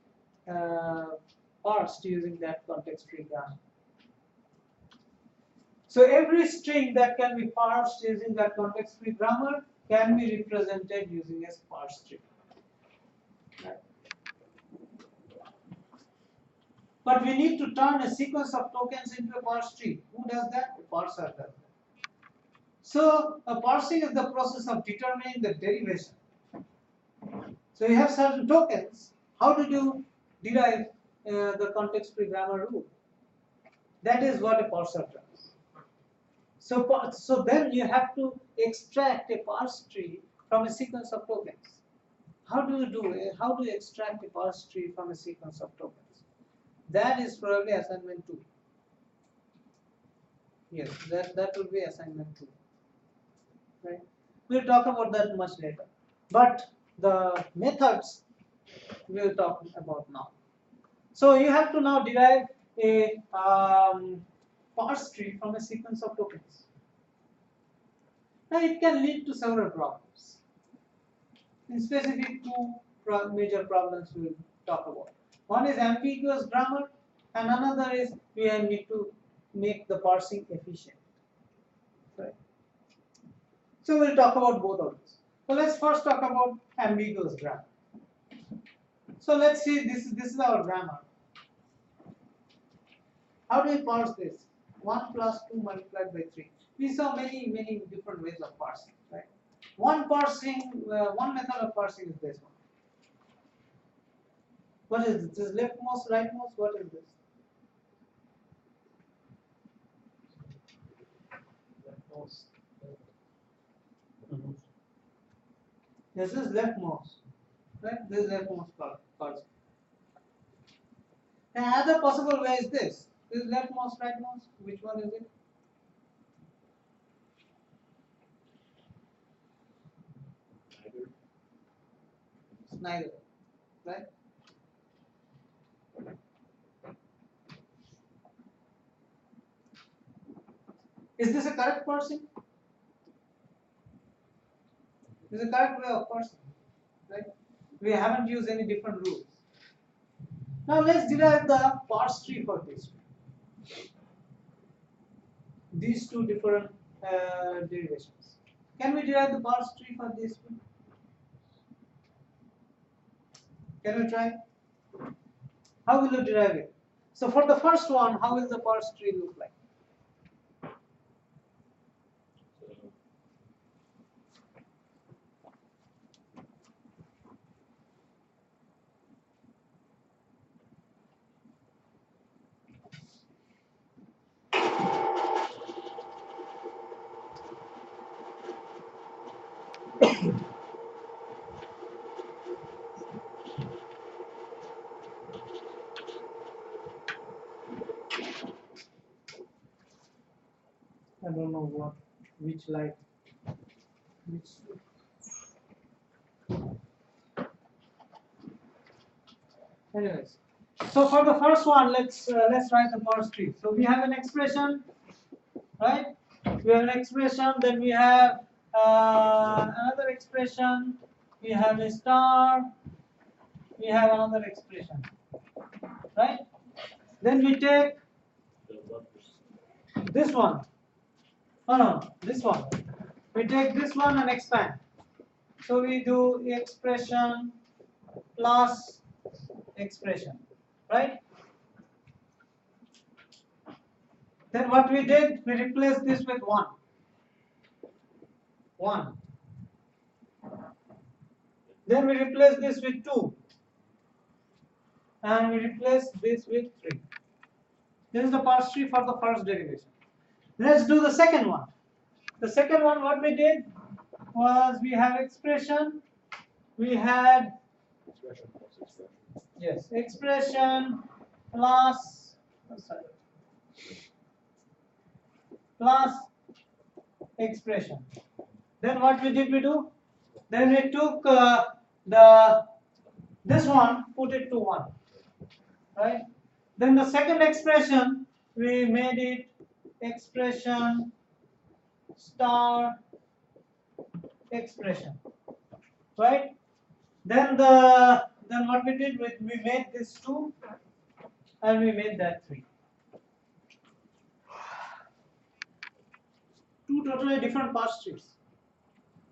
parsed using that context-free grammar. So every string that can be parsed using that context-free grammar can be represented using a parse tree. Right? But we need to turn a sequence of tokens into a parse tree. Who does that? A parser does that. So parsing is the process of determining the derivation. So you have certain tokens. How did you derive the context-free grammar rule? That is what a parser does. So then you have to extract a parse tree from a sequence of tokens. How do you do it? How do you extract a parse tree from a sequence of tokens? That is probably assignment 2. Yes, that will be assignment 2. Right? We'll talk about that much later. But the methods we'll talk about now. So you have to now derive a parse tree from a sequence of tokens. Now it can lead to several problems. In specific, two major problems we'll talk about. One is ambiguous grammar, and another is we need to make the parsing efficient. Right? So we'll talk about both of these. So let's first talk about ambiguous grammar. So let's see, this is our grammar. How do we parse this? 1 plus 2 multiplied by 3. We saw many different ways of parsing, right? One method of parsing is this one. What is this? This is leftmost, rightmost? What is this? Leftmost. This is leftmost, right? This is leftmost parsing. And another possible way is this. This is leftmost, rightmost. Which one is it? It's neither, right? Is this a correct parsing? This is a correct way of parsing, right? We haven't used any different rules. Now let's derive the parse tree for this. These two different derivations. Can we derive the parse tree for this one? Can we try? How will you derive it? So for the first one, how will the parse tree look like? I don't know which light, which. Anyways, so for the first one, let's write the parse tree. So we have an expression, right? We have an expression, then we have another expression, we have a star, we have another expression, right? Then we take this one. Oh no, this one. We take this one and expand. So we do expression plus expression, right? Then what we did, we replaced this with 1. 1. Then we replace this with 2. And we replace this with 3. This is the parse tree for the first derivation. Let's do the second one. The second one, what we did was we have expression, we had Expression plus expression. yes, expression plus plus expression. Then what we do? Then we took this one, put it to 1, right? Then the second expression, we made it expression star expression, right? Then what we did, we made this 2 and we made that 3. Two totally different parse trees.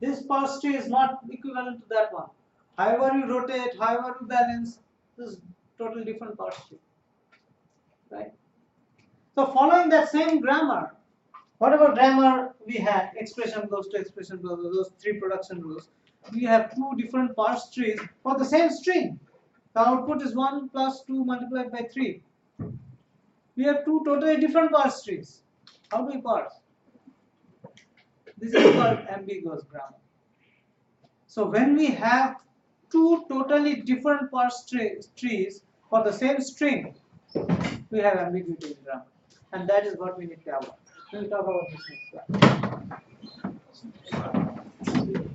This parse tree is not equivalent to that one. However you rotate, however you balance, this is totally different parse tree, right? So following that same grammar, whatever grammar we had, expression goes to expression goes to those 3 production rules, we have 2 different parse trees for the same string. The output is 1 plus 2 multiplied by 3. We have 2 totally different parse trees. How do we parse? This is called ambiguous grammar. So when we have 2 totally different parse trees for the same string, we have ambiguity in grammar. And that is what we need to avoid. We will talk about this next slide.